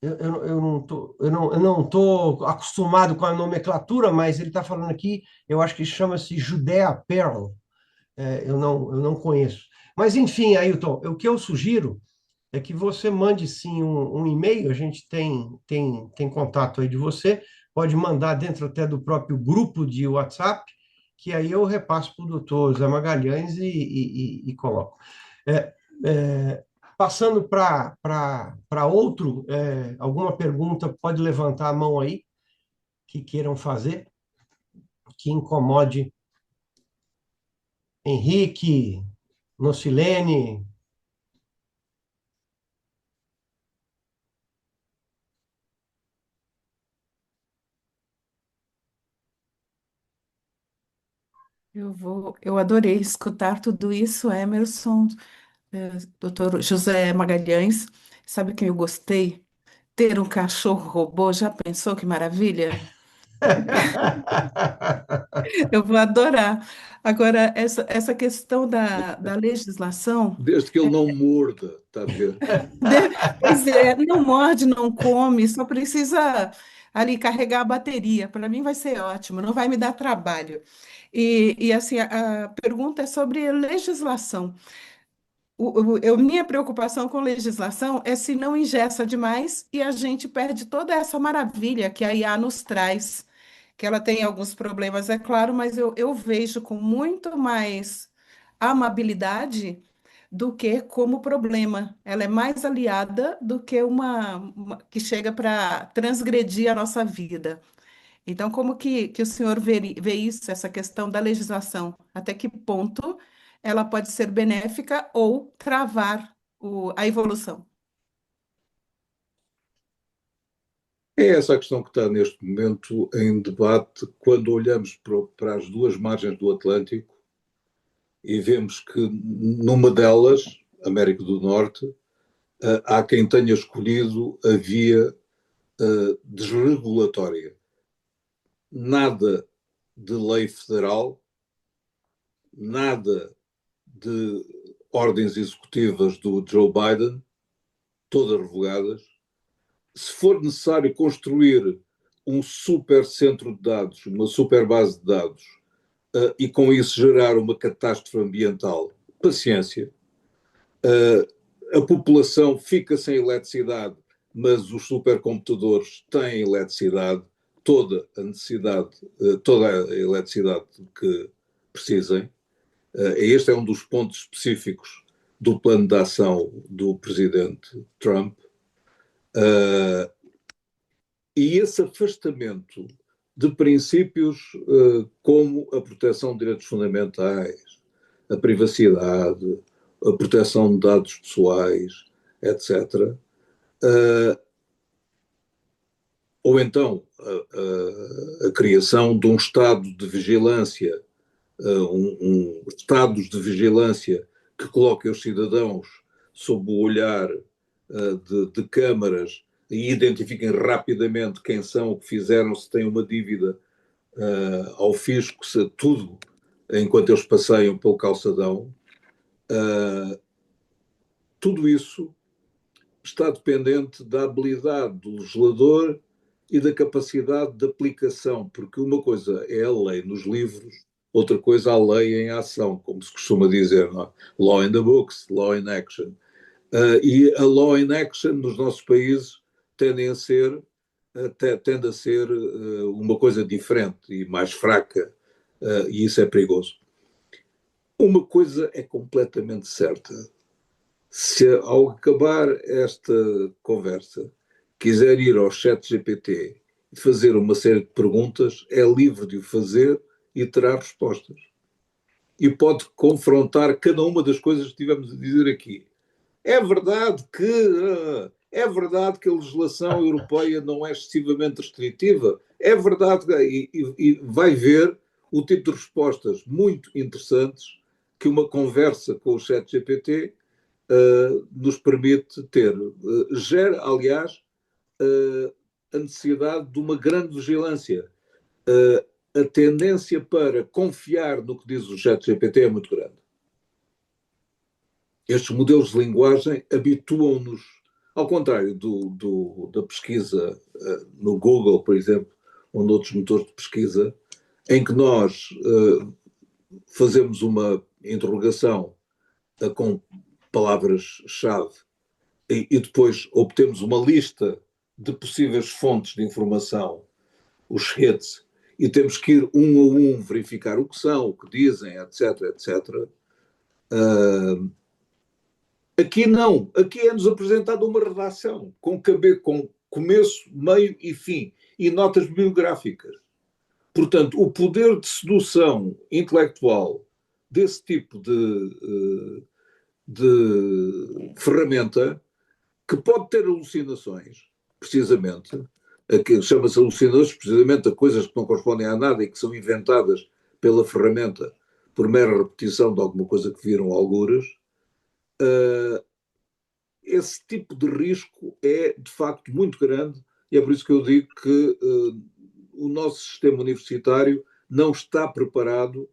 eu não tô acostumado com a nomenclatura, mas ele está falando aqui, eu acho que chama-se Judea Pearl, eu não conheço. Mas, enfim, Ailton, o que eu sugiro é que você mande sim um e-mail, a gente tem contato aí de você, pode mandar dentro até do próprio grupo de WhatsApp, que aí eu repasso para o doutor Zé Magalhães e coloco. É, é, Passando para outro, alguma pergunta, pode levantar a mão aí, que queiram fazer, que incomode Henrique, Nocilene. Eu adorei escutar tudo isso, Emerson, doutor José Magalhães. Sabe que eu gostei? Ter um cachorro robô, já pensou que maravilha? Eu vou adorar. Agora, essa questão da legislação, Desde que ele não morda, está a ver? pois é, não morde, não come, só precisa ali carregar a bateria. Para mim vai ser ótimo, não vai me dar trabalho. E assim, a pergunta é sobre legislação. Minha preocupação com legislação é se não engessa demais e a gente perde toda essa maravilha que a IA nos traz, que ela tem alguns problemas, é claro, mas eu vejo com muito mais amabilidade do que como problema. Ela é mais aliada do que uma que chega para transgredir a nossa vida. Então, como que o senhor vê isso, essa questão da legislação? Até que ponto ela pode ser benéfica ou travar a evolução? É essa a questão que está neste momento em debate quando olhamos para as duas margens do Atlântico e vemos que numa delas, América do Norte, há quem tenha escolhido a via desregulatória. Nada de lei federal, nada de ordens executivas do Joe Biden, todas revogadas. Se for necessário construir um super centro de dados, uma super base de dados, e com isso gerar uma catástrofe ambiental, paciência. A população fica sem eletricidade, mas os supercomputadores têm eletricidade, toda a necessidade, toda a eletricidade que precisem. Este é um dos pontos específicos do plano de ação do presidente Trump. E esse afastamento de princípios como a proteção de direitos fundamentais, a privacidade, a proteção de dados pessoais, etc. Ou então a criação de um estado de vigilância, estados de vigilância que coloquem os cidadãos sob o olhar de câmaras e identifiquem rapidamente quem são, o que fizeram, se têm uma dívida ao fisco, se tudo, enquanto eles passeiam pelo calçadão. Tudo isso está dependente da habilidade do legislador e da capacidade de aplicação, porque uma coisa é a lei nos livros, outra coisa a lei em ação, como se costuma dizer, não é? Law in the books, law in action. E a law in action nos nossos países tende a ser uma coisa diferente e mais fraca, e isso é perigoso. Uma coisa é completamente certa. Se ao acabar esta conversa quiser ir ao ChatGPT e fazer uma série de perguntas, é livre de o fazer e terá respostas. E pode confrontar cada uma das coisas que tivemos a dizer aqui. É verdade que a legislação europeia não é excessivamente restritiva. É verdade, e vai ver o tipo de respostas muito interessantes que uma conversa com o ChatGPT nos permite ter. Gera, aliás, a necessidade de uma grande vigilância. A tendência para confiar no que diz o ChatGPT é muito grande. Estes modelos de linguagem habituam-nos, ao contrário da pesquisa no Google, por exemplo, ou noutros motores de pesquisa, em que nós fazemos uma interrogação com palavras-chave e depois obtemos uma lista de possíveis fontes de informação, os hits, e temos que ir um a um verificar o que são, o que dizem, etc, etc. Aqui não. Aqui é-nos apresentada uma redação com começo, meio e fim e notas bibliográficas. Portanto, o poder de sedução intelectual desse tipo de ferramenta, que pode ter alucinações, precisamente, chama-se alucinações precisamente a coisas que não correspondem a nada e que são inventadas pela ferramenta por mera repetição de alguma coisa que viram algures. Esse tipo de risco é, de facto, muito grande e é por isso que eu digo que o nosso sistema universitário não está preparado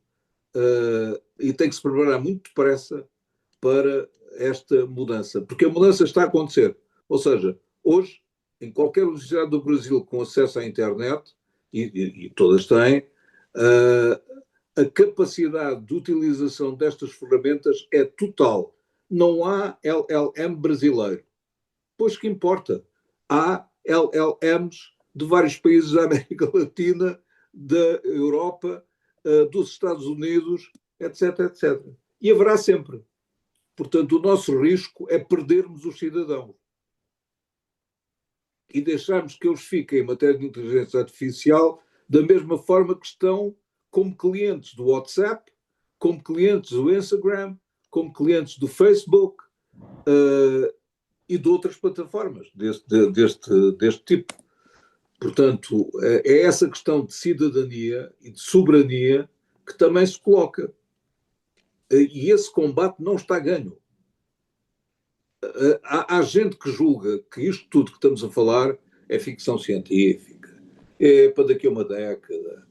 e tem que se preparar muito depressa para esta mudança, porque a mudança está a acontecer. Ou seja, hoje, em qualquer universidade do Brasil com acesso à internet, e todas têm, a capacidade de utilização destas ferramentas é total. Não há LLM brasileiro. Pois que importa? Há LLMs de vários países da América Latina, da Europa, dos Estados Unidos, etc, etc. E haverá sempre. Portanto, o nosso risco é perdermos os cidadãos e deixarmos que eles fiquem, em matéria de inteligência artificial, da mesma forma que estão como clientes do WhatsApp, como clientes do Instagram, como clientes do Facebook e de outras plataformas deste tipo. Portanto, é essa questão de cidadania e de soberania que também se coloca. E esse combate não está ganho. Há gente que julga que isto tudo que estamos a falar é ficção científica, é para daqui a uma década,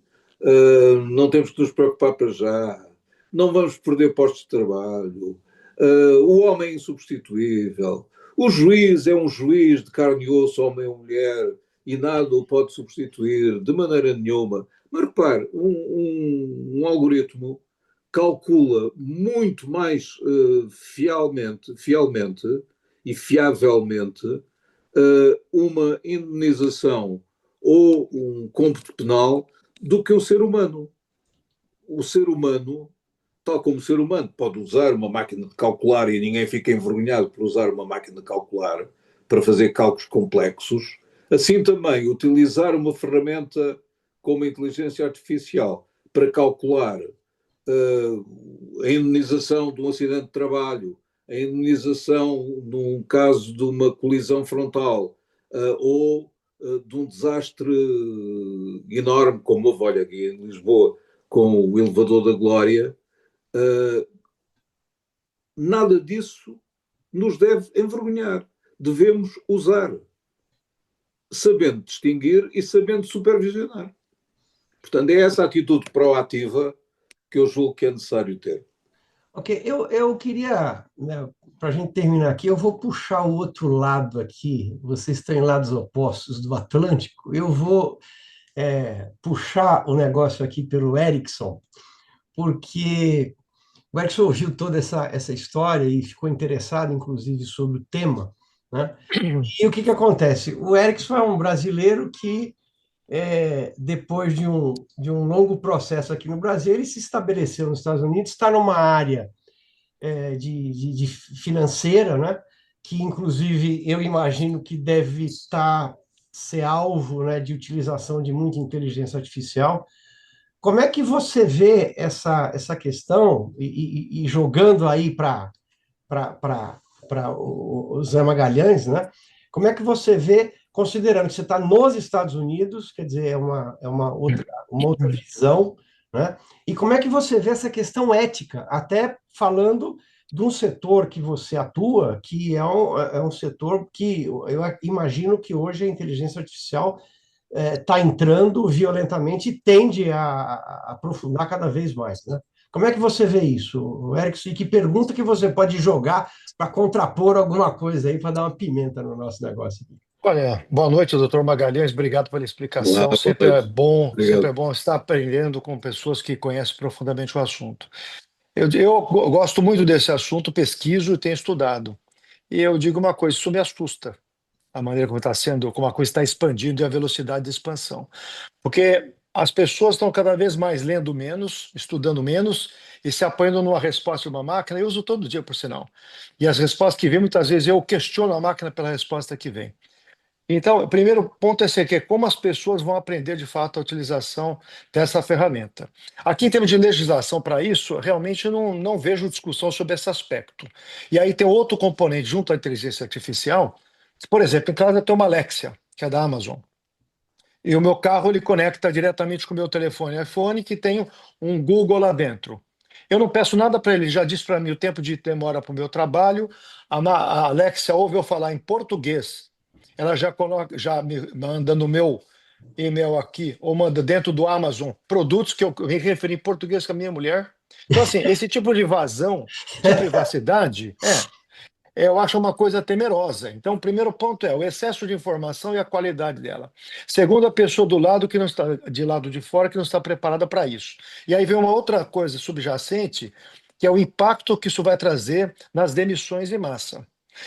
não temos que nos preocupar para já, não vamos perder postos de trabalho, o homem é insubstituível, o juiz é um juiz de carne e osso, homem ou mulher, e nada o pode substituir de maneira nenhuma. Mas repare, um algoritmo calcula muito mais fielmente e fiavelmente uma indenização ou um cômputo penal do que um ser humano. O ser humano, tal como o ser humano, pode usar uma máquina de calcular e ninguém fica envergonhado por usar uma máquina de calcular para fazer cálculos complexos, assim também utilizar uma ferramenta como a inteligência artificial para calcular a indenização de um acidente de trabalho, a indenização num caso de uma colisão frontal ou de um desastre enorme, como houve, olha, aqui em Lisboa, com o elevador da Glória, nada disso nos deve envergonhar. Devemos usar, sabendo distinguir e sabendo supervisionar. Portanto, é essa atitude proativa que eu julgo que é necessário ter. Ok, eu queria, né, para a gente terminar aqui, eu vou puxar o outro lado aqui. Vocês estão em lados opostos do Atlântico. Eu vou puxar o negócio aqui pelo Erickson, porque o Erickson ouviu toda essa história e ficou interessado, inclusive, sobre o tema, né? E o que acontece? O Erickson é um brasileiro que depois de um longo processo aqui no Brasil, ele se estabeleceu nos Estados Unidos, está numa área de financeira, né? Que, inclusive, eu imagino que deve ser alvo, né, de utilização de muita inteligência artificial. Como é que você vê essa questão, e jogando aí para o Zé Magalhães, né? Como é que você vê, considerando que você está nos Estados Unidos, quer dizer, é uma outra visão, né? E como é que você vê essa questão ética, até falando de um setor que você atua, que é um setor que eu imagino que hoje a inteligência artificial está entrando violentamente e tende a aprofundar cada vez mais, né? Como é que você vê isso, Erickson? E que pergunta que você pode jogar para contrapor alguma coisa aí, para dar uma pimenta no nosso negócio aqui? Olha, boa noite, doutor Magalhães. Obrigado pela Olá, explicação. boa noite. Sempre é Obrigado. bom estar aprendendo com pessoas que conhecem profundamente o assunto. Eu gosto muito desse assunto, pesquiso e tenho estudado. E eu digo uma coisa, isso me assusta, a maneira como está sendo, como a coisa está expandindo e a velocidade de expansão. Porque as pessoas estão cada vez mais lendo menos, estudando menos e se apoiando numa resposta de uma máquina. Eu uso todo dia, por sinal. E as respostas que vêm, muitas vezes eu questiono a máquina pela resposta que vem. Então, o primeiro ponto é ser que é como as pessoas vão aprender de fato a utilização dessa ferramenta. Aqui, em termos de legislação para isso, realmente não vejo discussão sobre esse aspecto. E aí tem outro componente junto à inteligência artificial. Por exemplo, em casa tem uma Alexia, que é da Amazon. E o meu carro ele conecta diretamente com o meu telefone iPhone, que tem um Google lá dentro. Eu não peço nada para ele, já disse para mim o tempo de demora para o meu trabalho. A Alexia ouve eu falar em português. Ela já me manda no meu e-mail aqui, ou manda dentro do Amazon, produtos que eu me referi em português com a minha mulher. Então, assim, esse tipo de vazão de privacidade, eu acho uma coisa temerosa. Então, o primeiro ponto é o excesso de informação e a qualidade dela. Segundo, a pessoa do lado que não está de lado de fora que não está preparada para isso. E aí vem uma outra coisa subjacente, que é o impacto que isso vai trazer nas demissões em massa.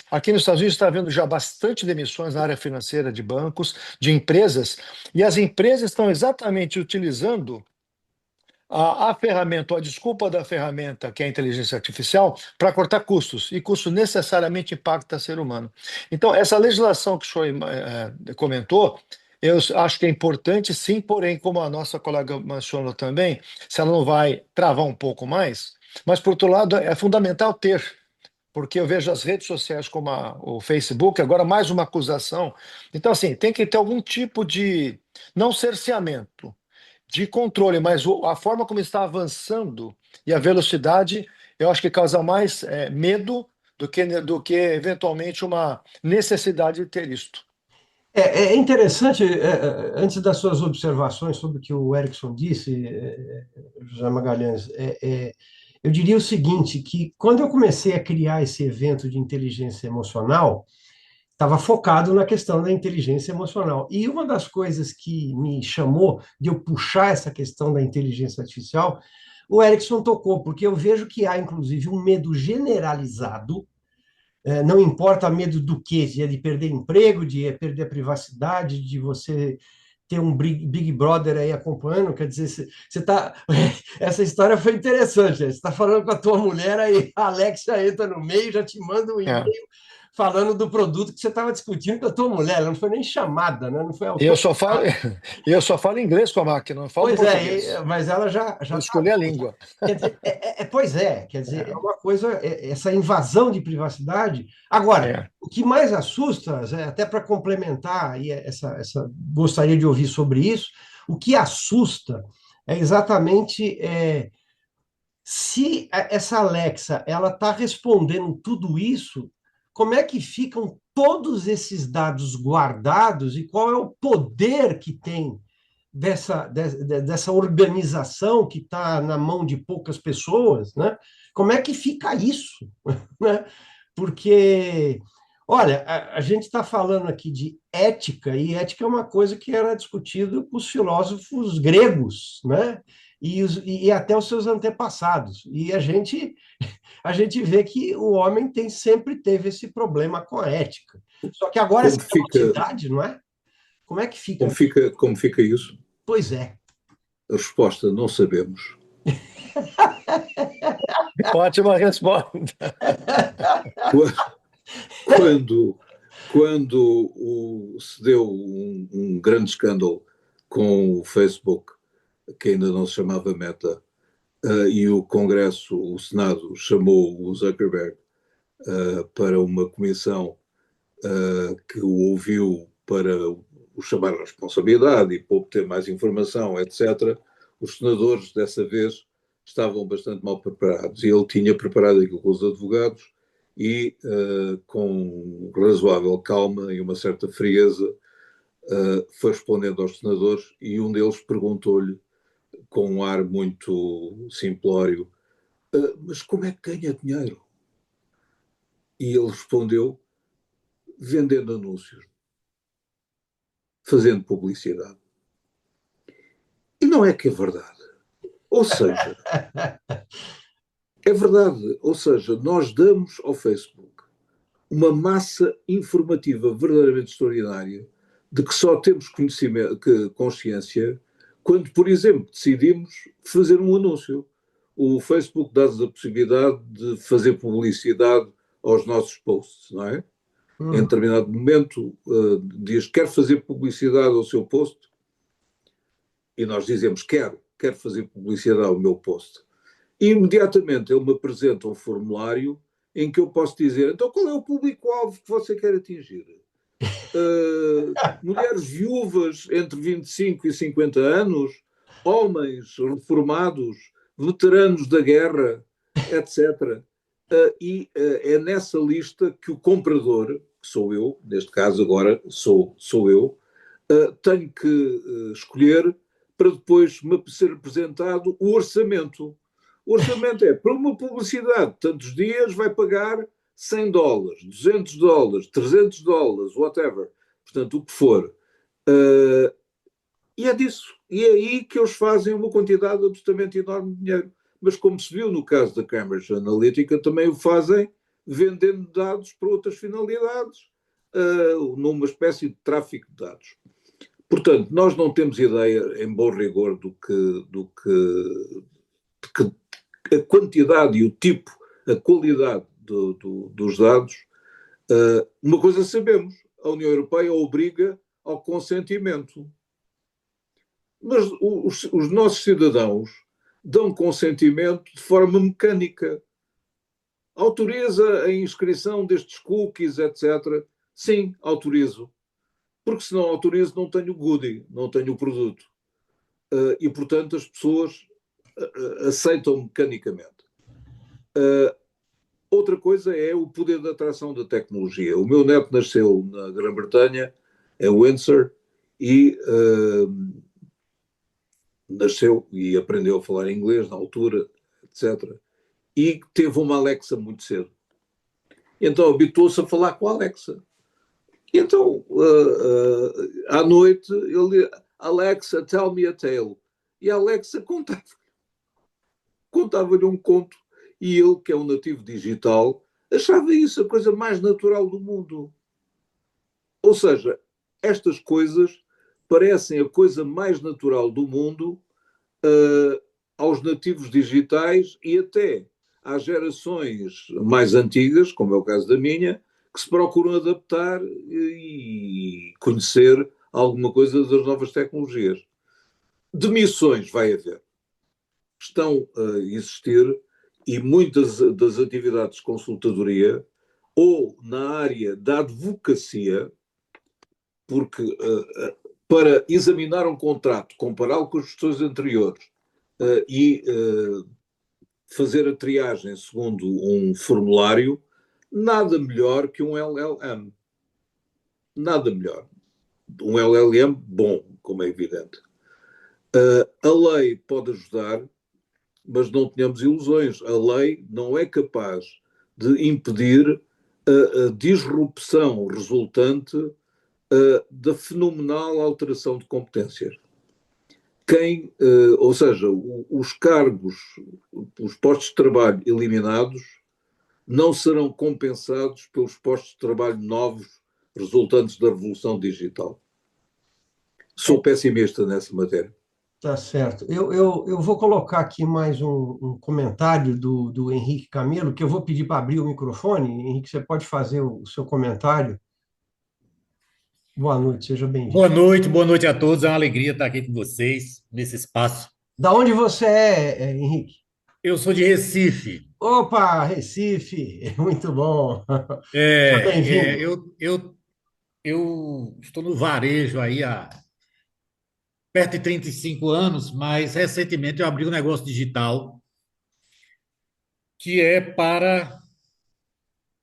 Aqui nos Estados Unidos está havendo já bastante demissões na área financeira de bancos, de empresas, e as empresas estão exatamente utilizando a ferramenta, ou a desculpa da ferramenta, que é a inteligência artificial, para cortar custos, e custo necessariamente impacta o ser humano. Então, essa legislação que o senhor comentou, Eu acho que é importante, sim, porém, como a nossa colega mencionou também, se ela não vai travar um pouco mais, mas, por outro lado, é fundamental ter, porque eu vejo as redes sociais como o Facebook, agora mais uma acusação. Então, assim, tem que ter algum tipo de, não cerceamento, de controle, mas a forma como está avançando e a velocidade, eu acho que causa mais medo do que eventualmente uma necessidade de ter isto. É interessante, antes das suas observações sobre o que o Erickson disse, José Magalhães, eu diria o seguinte, que quando eu comecei a criar esse evento de inteligência emocional, estava focado na questão da inteligência emocional. E uma das coisas que me chamou de eu puxar essa questão da inteligência artificial, o Erickson tocou, porque eu vejo que há, inclusive, um medo generalizado, não importa medo do quê, de perder emprego, de perder a privacidade, de você ter um Big Brother aí acompanhando, quer dizer, você tá. Essa história foi interessante. Você está falando com a tua mulher, aí a Alexia entra no meio, já te manda um É. e-mail falando do produto que você estava discutindo com a tua mulher. Ela não foi nem chamada, né? Não foi Eu só autorizada. falo, eu só falo inglês com a máquina, não falo Pois português. mas ela já Eu está. escolhi a língua. Quer dizer, pois quer dizer, é É, uma coisa, essa invasão de privacidade. Agora, é. o que mais assusta, Zé, até para complementar, e gostaria de ouvir sobre isso, o que assusta é exatamente se essa Alexa ela está respondendo tudo isso, como é que ficam todos esses dados guardados e qual é o poder que tem dessa organização que está na mão de poucas pessoas, né? Como é que fica isso? Né? Porque, olha, a gente está falando aqui de ética, e ética é uma coisa que era discutida com os filósofos gregos, né? E até os seus antepassados. E a gente vê que o homem sempre teve esse problema com a ética. Só que agora Como essa fica, velocidade, não é? Como é que como fica? fica, como fica isso? Pois é. A resposta não sabemos. Ótima resposta. Quando, se deu um grande escândalo com o Facebook, que ainda não se chamava Meta, e o Congresso, o Senado, chamou o Zuckerberg para uma comissão que o ouviu para o chamar à responsabilidade e para obter mais informação, etc., os senadores, dessa vez, estavam bastante mal preparados. E ele tinha preparado aquilo com os advogados e, com razoável calma e uma certa frieza, foi respondendo aos senadores e um deles perguntou-lhe, com um ar muito simplório, mas como é que ganha dinheiro? E ele respondeu, vendendo anúncios, fazendo publicidade. E não é que é verdade. Ou seja, é verdade. Ou seja, nós damos ao Facebook uma massa informativa verdadeiramente extraordinária de que só temos consciência quando, por exemplo, decidimos fazer um anúncio. O Facebook dá-nos a possibilidade de fazer publicidade aos nossos posts, não é? Em determinado momento, diz, quer fazer publicidade ao seu post? E nós dizemos, quero fazer publicidade ao meu post. E imediatamente ele me apresenta um formulário em que eu posso dizer, então qual é o público-alvo que você quer atingir? Mulheres viúvas entre 25 e 50 anos, homens reformados, veteranos da guerra, etc. É nessa lista que o comprador, que sou eu, neste caso agora sou eu, tenho que escolher para depois me ser apresentado o orçamento. O orçamento é, para uma publicidade, tantos dias vai pagar $100, $200, $300, whatever. Portanto, o que for. E é disso. E é aí que eles fazem uma quantidade absolutamente enorme de dinheiro. Mas como se viu no caso da Cambridge Analytica, também o fazem vendendo dados para outras finalidades, numa espécie de tráfico de dados. Portanto, nós não temos ideia, em bom rigor, a quantidade e o tipo, a qualidade dos dados. Uma coisa sabemos, a União Europeia obriga ao consentimento. Mas os nossos cidadãos dão consentimento de forma mecânica. Autoriza a inscrição destes cookies, etc. Sim, autorizo. Porque se não autorizo, não tenho o goodie, não tenho o produto. E, portanto, as pessoas aceitam mecanicamente. Outra coisa é o poder de atração da tecnologia. O meu neto nasceu na Grã-Bretanha, em Windsor, e nasceu e aprendeu a falar inglês na altura, etc. E teve uma Alexa muito cedo. Então habituou-se a falar com a Alexa. E então, à noite, ele, Alexa, tell me a tale. E a Alexa contava-lhe um conto. E ele, que é um nativo digital, achava isso a coisa mais natural do mundo. Ou seja, estas coisas parecem a coisa mais natural do mundo aos nativos digitais e até às gerações mais antigas, como é o caso da minha, que se procuram adaptar e conhecer alguma coisa das novas tecnologias. Demissões vai haver. Estão a existir e muitas das atividades de consultadoria ou na área da advocacia, porque para examinar um contrato, compará-lo com as gestões anteriores e fazer a triagem segundo um formulário, nada melhor que um LLM. Nada melhor. Um LLM bom, como é evidente. A lei pode ajudar, mas não tenhamos ilusões. A lei não é capaz de impedir a disrupção resultante da fenomenal alteração de competências. Ou seja, os cargos, os postos de trabalho eliminados não serão compensados pelos postos de trabalho novos resultantes da revolução digital. Sou pessimista nessa matéria. Tá certo. Eu vou colocar aqui mais um comentário do Henrique Camelo, que eu vou pedir para abrir o microfone. Henrique, você pode fazer o seu comentário? Boa noite, seja bem-vindo. Boa noite a todos. É uma alegria estar aqui com vocês nesse espaço. Da onde você é, Henrique? Eu sou de Recife. Opa, Recife, muito bom. Seja É, é, bem-vindo. eu, eu, eu estou no varejo aí há perto de 35 anos, mas recentemente eu abri um negócio digital que é para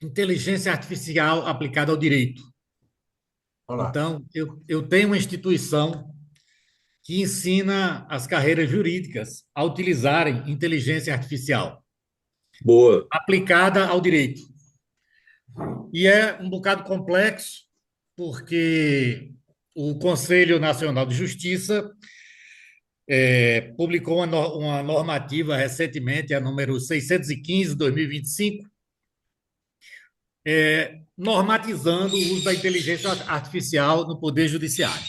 inteligência artificial aplicada ao direito. Olá. Então, eu tenho uma instituição que ensina as carreiras jurídicas a utilizarem inteligência artificial Boa. aplicada ao direito. E é um bocado complexo, porque o Conselho Nacional de Justiça publicou uma normativa recentemente, a número 615/2025, normatizando o uso da inteligência artificial no Poder Judiciário.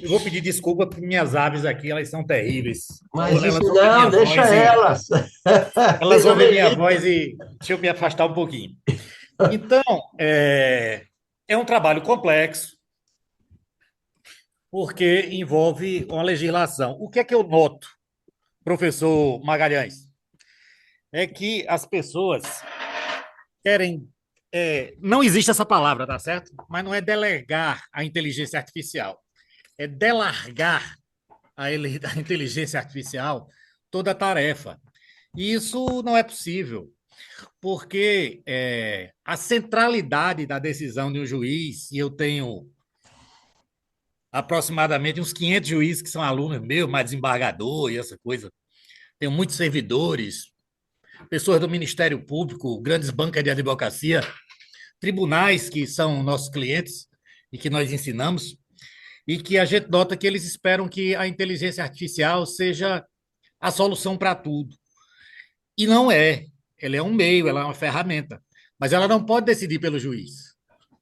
Eu vou pedir desculpa porque minhas aves aqui, elas são terríveis. Mas isso Elas ouvem não, minha deixa voz elas. elas Seja ouvem minha bem-vindo. voz e deixa eu me afastar um pouquinho. Então, é um trabalho complexo, porque envolve uma legislação. O que é que eu noto, professor Magalhães? É que as pessoas querem. Não existe essa palavra, tá certo? Mas não é delegar a inteligência artificial, é delargar a inteligência artificial toda a tarefa. E isso não é possível, porque a centralidade da decisão de um juiz, e eu tenho aproximadamente uns 500 juízes que são alunos meus, mais desembargador e essa coisa. Tenho muitos servidores, pessoas do Ministério Público, grandes bancas de advocacia, tribunais que são nossos clientes e que nós ensinamos, e que a gente nota que eles esperam que a inteligência artificial seja a solução para tudo. E não é. Ela é um meio, ela é uma ferramenta. Mas ela não pode decidir pelo juiz.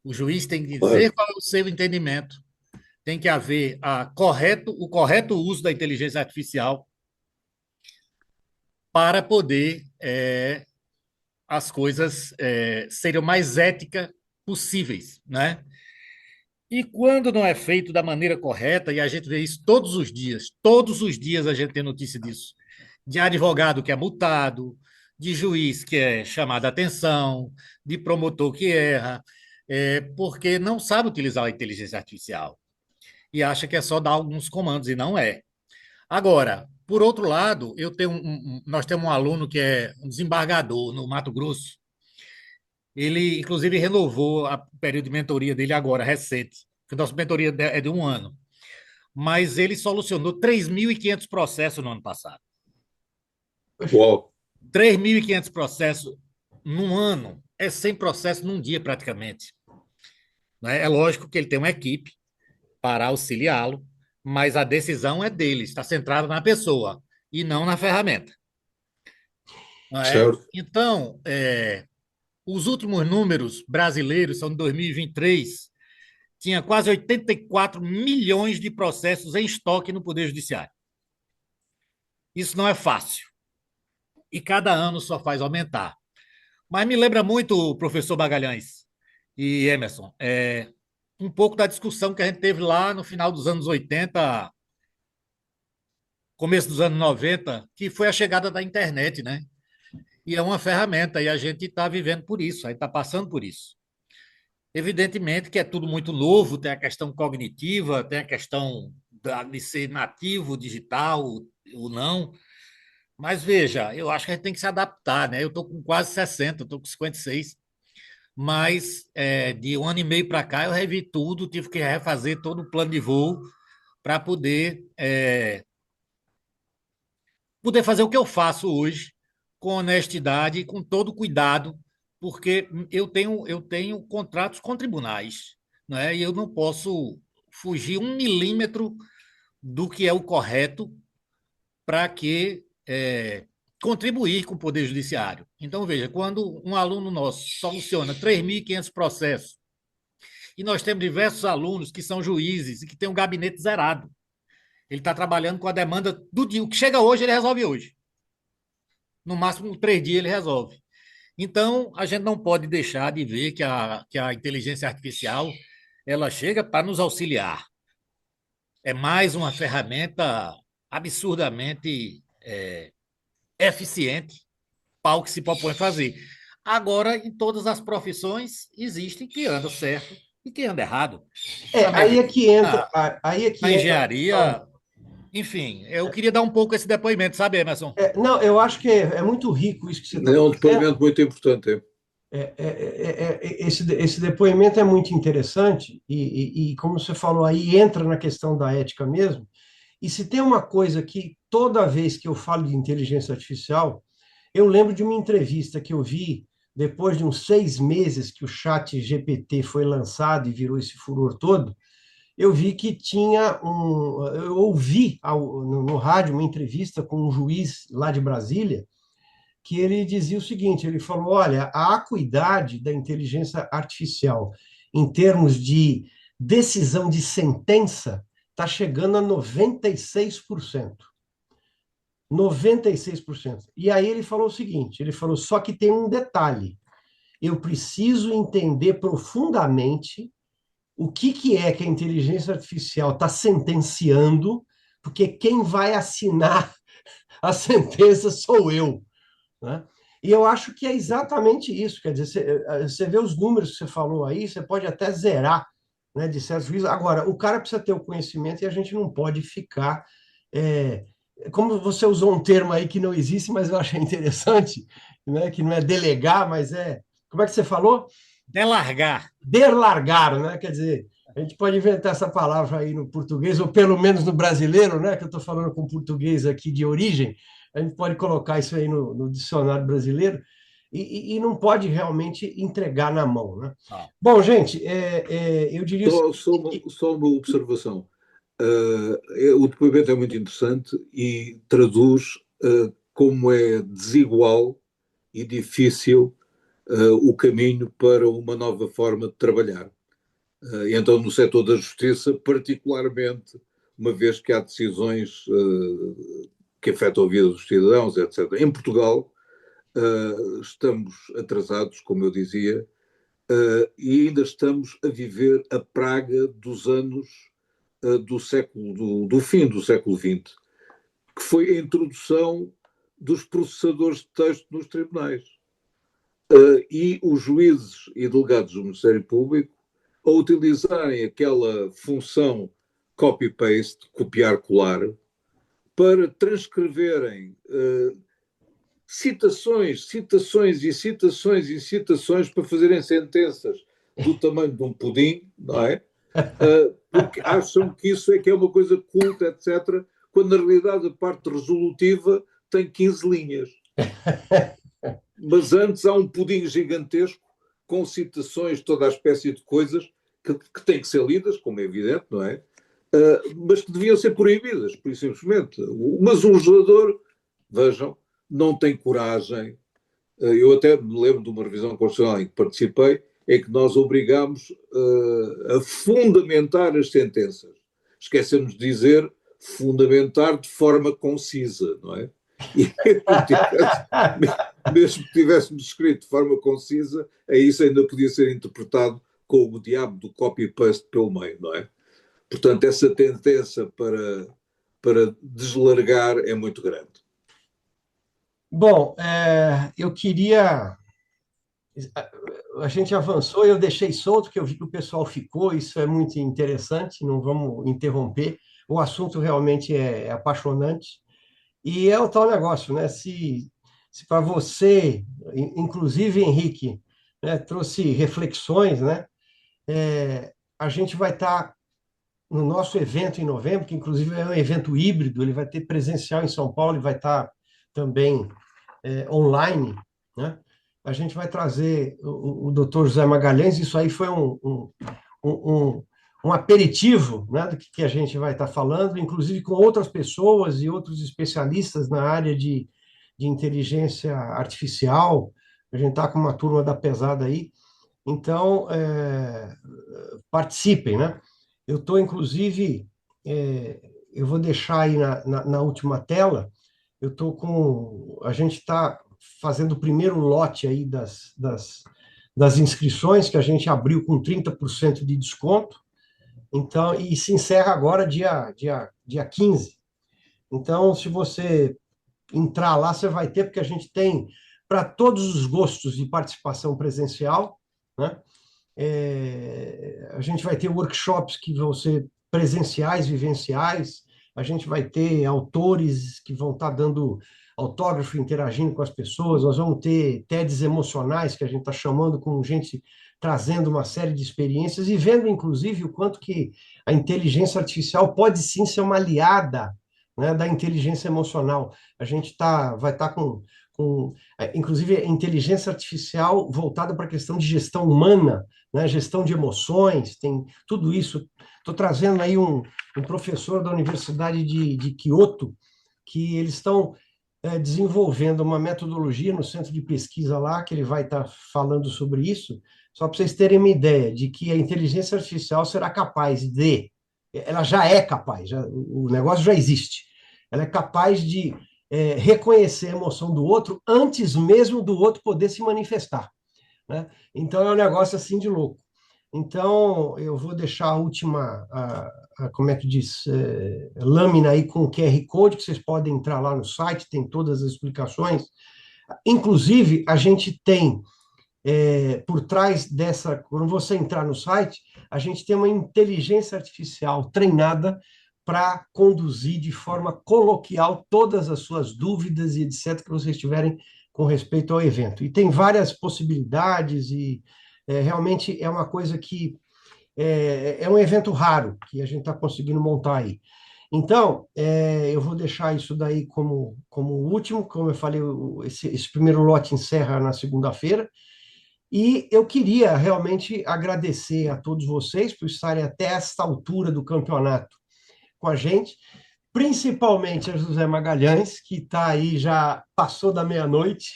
O juiz tem que dizer qual é o seu entendimento. Tem que haver o correto uso da inteligência artificial para poder as coisas serem o mais éticas possíveis, né? E quando não é feito da maneira correta, e a gente vê isso todos os dias a gente tem notícia disso, de advogado que é multado, de juiz que é chamado a atenção, de promotor que erra, porque não sabe utilizar a inteligência artificial e acha que é só dar alguns comandos, e não é. Agora, por outro lado, nós temos um aluno que é um desembargador no Mato Grosso. Ele, inclusive, renovou o período de mentoria dele agora, recente, que a nossa mentoria é de um ano. Mas ele solucionou 3.500 processos no ano passado. Uau! 3.500 processos num ano. É 100 processos num dia, praticamente. Né? É lógico que ele tem uma equipe para auxiliá-lo, mas a decisão é dele, está centrada na pessoa e não na ferramenta. Não é? Certo? Então, os últimos números brasileiros são de 2023, tinha quase 84 milhões de processos em estoque no Poder Judiciário. Isso não é fácil. E cada ano só faz aumentar. Mas me lembra muito, professor Magalhães e Emerson, um pouco da discussão que a gente teve lá no final dos anos 80, começo dos anos 90, que foi a chegada da internet, né? E é uma ferramenta, e a gente está vivendo por isso, a gente está passando por isso. Evidentemente que é tudo muito novo, tem a questão cognitiva, tem a questão de ser nativo, digital ou não. Mas veja, eu acho que a gente tem que se adaptar, né? Eu estou com quase 60, estou com 56, mas de um ano e meio para cá eu revi tudo, tive que refazer todo o plano de voo para poder fazer o que eu faço hoje, com honestidade e com todo cuidado, porque eu tenho contratos com tribunais, né? E eu não posso fugir 1 milímetro do que é o correto para contribuir com o Poder Judiciário. Então, veja, quando um aluno nosso soluciona 3.500 processos, e nós temos diversos alunos que são juízes e que têm um gabinete zerado, ele está trabalhando com a demanda do dia. O que chega hoje, ele resolve hoje. No máximo, 3 dias ele resolve. Então, a gente não pode deixar de ver que a inteligência artificial ela chega para nos auxiliar. É mais uma ferramenta absurdamente eficiente para o que se propõe fazer. Agora, em todas as profissões, existe quem anda certo e quem anda errado. Na Aí é que entra, medicina, aí é que na entra a questão. engenharia, enfim, eu queria dar um pouco esse depoimento, sabe, Emerson? Não, eu acho que é muito rico isso que você está É um dizendo. depoimento muito importante. Esse depoimento é muito interessante e, como você falou aí, entra na questão da ética mesmo. E se tem uma coisa que toda vez que eu falo de inteligência artificial, eu lembro de uma entrevista que eu vi depois de uns 6 meses que o chat GPT foi lançado e virou esse furor todo. Eu vi que eu ouvi no rádio uma entrevista com um juiz lá de Brasília, que ele dizia o seguinte: ele falou, olha, a acuidade da inteligência artificial em termos de decisão de sentença está chegando a 96%. 96%. E aí ele falou o seguinte, ele falou, só que tem um detalhe, eu preciso entender profundamente o que é que a inteligência artificial está sentenciando, porque quem vai assinar a sentença sou eu, né? E eu acho que é exatamente isso. Quer dizer, você vê os números que você falou aí, você pode até zerar, né, de certos juízes. Agora, o cara precisa ter o conhecimento e a gente não pode ficar. Como você usou um termo aí que não existe, mas eu achei interessante, né, que não é delegar, mas é. Como é que você falou? Delargar. Derlargar, né? Quer dizer, a gente pode inventar essa palavra aí no português, ou pelo menos no brasileiro, né? Que eu estou falando com português aqui de origem, a gente pode colocar isso aí no dicionário brasileiro, e não pode realmente entregar na mão, né? Não. Bom, gente, eu diria o seguinte, Só uma observação. O depoimento é muito interessante e traduz como é desigual e difícil o caminho para uma nova forma de trabalhar. E então, no setor da justiça, particularmente, uma vez que há decisões que afetam a vida dos cidadãos, etc. Em Portugal, estamos atrasados, como eu dizia, e ainda estamos a viver a praga dos anos do fim do século XX, que foi a introdução dos processadores de texto nos tribunais. E os juízes e delegados do Ministério Público, a utilizarem aquela função copy-paste, copiar-colar, para transcreverem citações e citações para fazerem sentenças do tamanho de um pudim, não é? Porque acham que isso é que é uma coisa culta, etc., quando na realidade a parte resolutiva tem 15 linhas. Mas antes há um pudim gigantesco com citações, toda a espécie de coisas que têm que ser lidas, como é evidente, não é? Mas que deviam ser proibidas, por isso simplesmente. Mas o legislador, vejam, não tem coragem. Eu até me lembro de uma revisão constitucional em que participei, em que nós obrigámos a fundamentar as sentenças. Esquecemos de dizer fundamentar de forma concisa, não é? E mesmo que tivéssemos escrito de forma concisa, isso ainda podia ser interpretado com o diabo do copy-paste pelo meio, não é? Portanto, essa tendência para deslargar é muito grande. Bom, eu queria... A gente avançou, eu deixei solto, que eu vi que o pessoal ficou, isso é muito interessante, não vamos interromper. O assunto realmente é apaixonante. E é o tal negócio, né? Se para você, inclusive, Henrique, né, trouxe reflexões, né? A gente vai estar no nosso evento em novembro, que inclusive é um evento híbrido, ele vai ter presencial em São Paulo e vai estar também online, né? A gente vai trazer o Dr. José Magalhães, isso aí foi um aperitivo, né, do que a gente vai estar falando, inclusive com outras pessoas e outros especialistas na área de inteligência artificial. A gente está com uma turma da pesada aí. Então, participem, né? Eu estou, inclusive, eu vou deixar aí na última tela, a gente está fazendo o primeiro lote aí das inscrições, que a gente abriu com 30% de desconto. Então, e se encerra agora dia 15. Então, se você entrar lá, você vai ter, porque a gente tem para todos os gostos de participação presencial, né? A gente vai ter workshops que vão ser presenciais, vivenciais, a gente vai ter autores que vão estar dando autógrafo, interagindo com as pessoas, nós vamos ter TEDs emocionais, que a gente está chamando com gente trazendo uma série de experiências e vendo, inclusive, o quanto que a inteligência artificial pode sim ser uma aliada, né, da inteligência emocional. A gente vai estar inclusive, inteligência artificial voltada para a questão de gestão humana, né, gestão de emoções, tem tudo isso. Estou trazendo aí um professor da Universidade de Kyoto, que eles estão desenvolvendo uma metodologia no centro de pesquisa lá, que ele vai estar falando sobre isso, só para vocês terem uma ideia de que a inteligência artificial será capaz ela já é capaz, o negócio já existe, ela é capaz de reconhecer a emoção do outro antes mesmo do outro poder se manifestar, né? Então, é um negócio assim de louco. Então, eu vou deixar a última, como é que diz, lâmina aí com o QR Code, que vocês podem entrar lá no site, tem todas as explicações. Inclusive, a gente tem, por trás dessa, quando você entrar no site, a gente tem uma inteligência artificial treinada para conduzir de forma coloquial todas as suas dúvidas e etc. que vocês tiverem com respeito ao evento. E tem várias possibilidades e realmente é uma coisa que é um evento raro que a gente está conseguindo montar aí. Então, eu vou deixar isso daí como último, como eu falei, esse primeiro lote encerra na segunda-feira, e eu queria realmente agradecer a todos vocês por estarem até esta altura do campeonato com a gente, principalmente a José Magalhães, que está aí, já passou da meia-noite,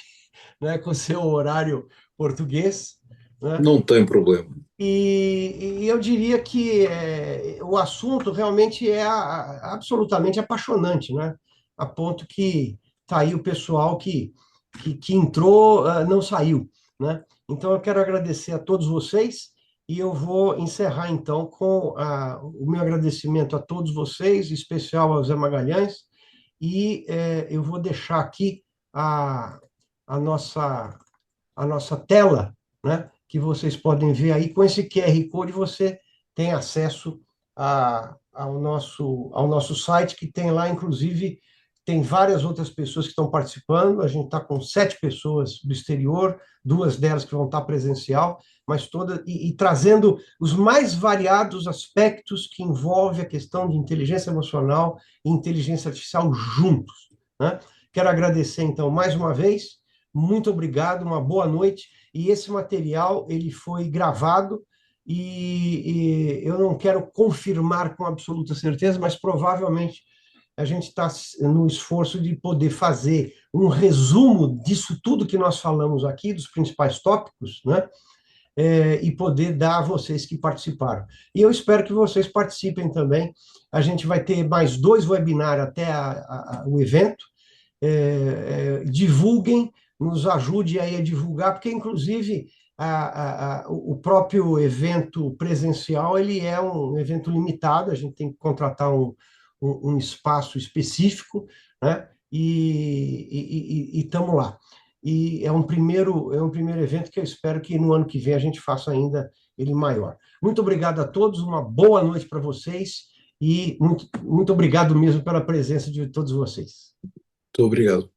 né, com seu horário português, né? Não tem problema. E eu diria que o assunto realmente é absolutamente apaixonante, né? A ponto que está aí o pessoal que entrou, não saiu, né? Então, eu quero agradecer a todos vocês e eu vou encerrar, então, com o meu agradecimento a todos vocês, em especial ao Zé Magalhães, e eu vou deixar aqui a nossa, a nossa tela, né, que vocês podem ver aí. Com esse QR Code, você tem acesso ao nosso site, que tem lá, inclusive, tem várias outras pessoas que estão participando. A gente está com 7 pessoas do exterior, 2 delas que vão estar presencial, mas toda e trazendo os mais variados aspectos que envolvem a questão de inteligência emocional e inteligência artificial juntos, né? Quero agradecer, então, mais uma vez. Muito obrigado, uma boa noite. E esse material ele foi gravado e eu não quero confirmar com absoluta certeza, mas provavelmente a gente está no esforço de poder fazer um resumo disso tudo que nós falamos aqui, dos principais tópicos, né? E poder dar a vocês que participaram. E eu espero que vocês participem também. A gente vai ter mais 2 webinars até o evento. Divulguem, nos ajude aí a divulgar, porque, inclusive, o próprio evento presencial ele é um evento limitado, a gente tem que contratar um espaço específico, né? E estamos lá. E é um primeiro evento que eu espero que no ano que vem a gente faça ainda ele maior. Muito obrigado a todos, uma boa noite para vocês e muito, muito obrigado mesmo pela presença de todos vocês. Muito obrigado.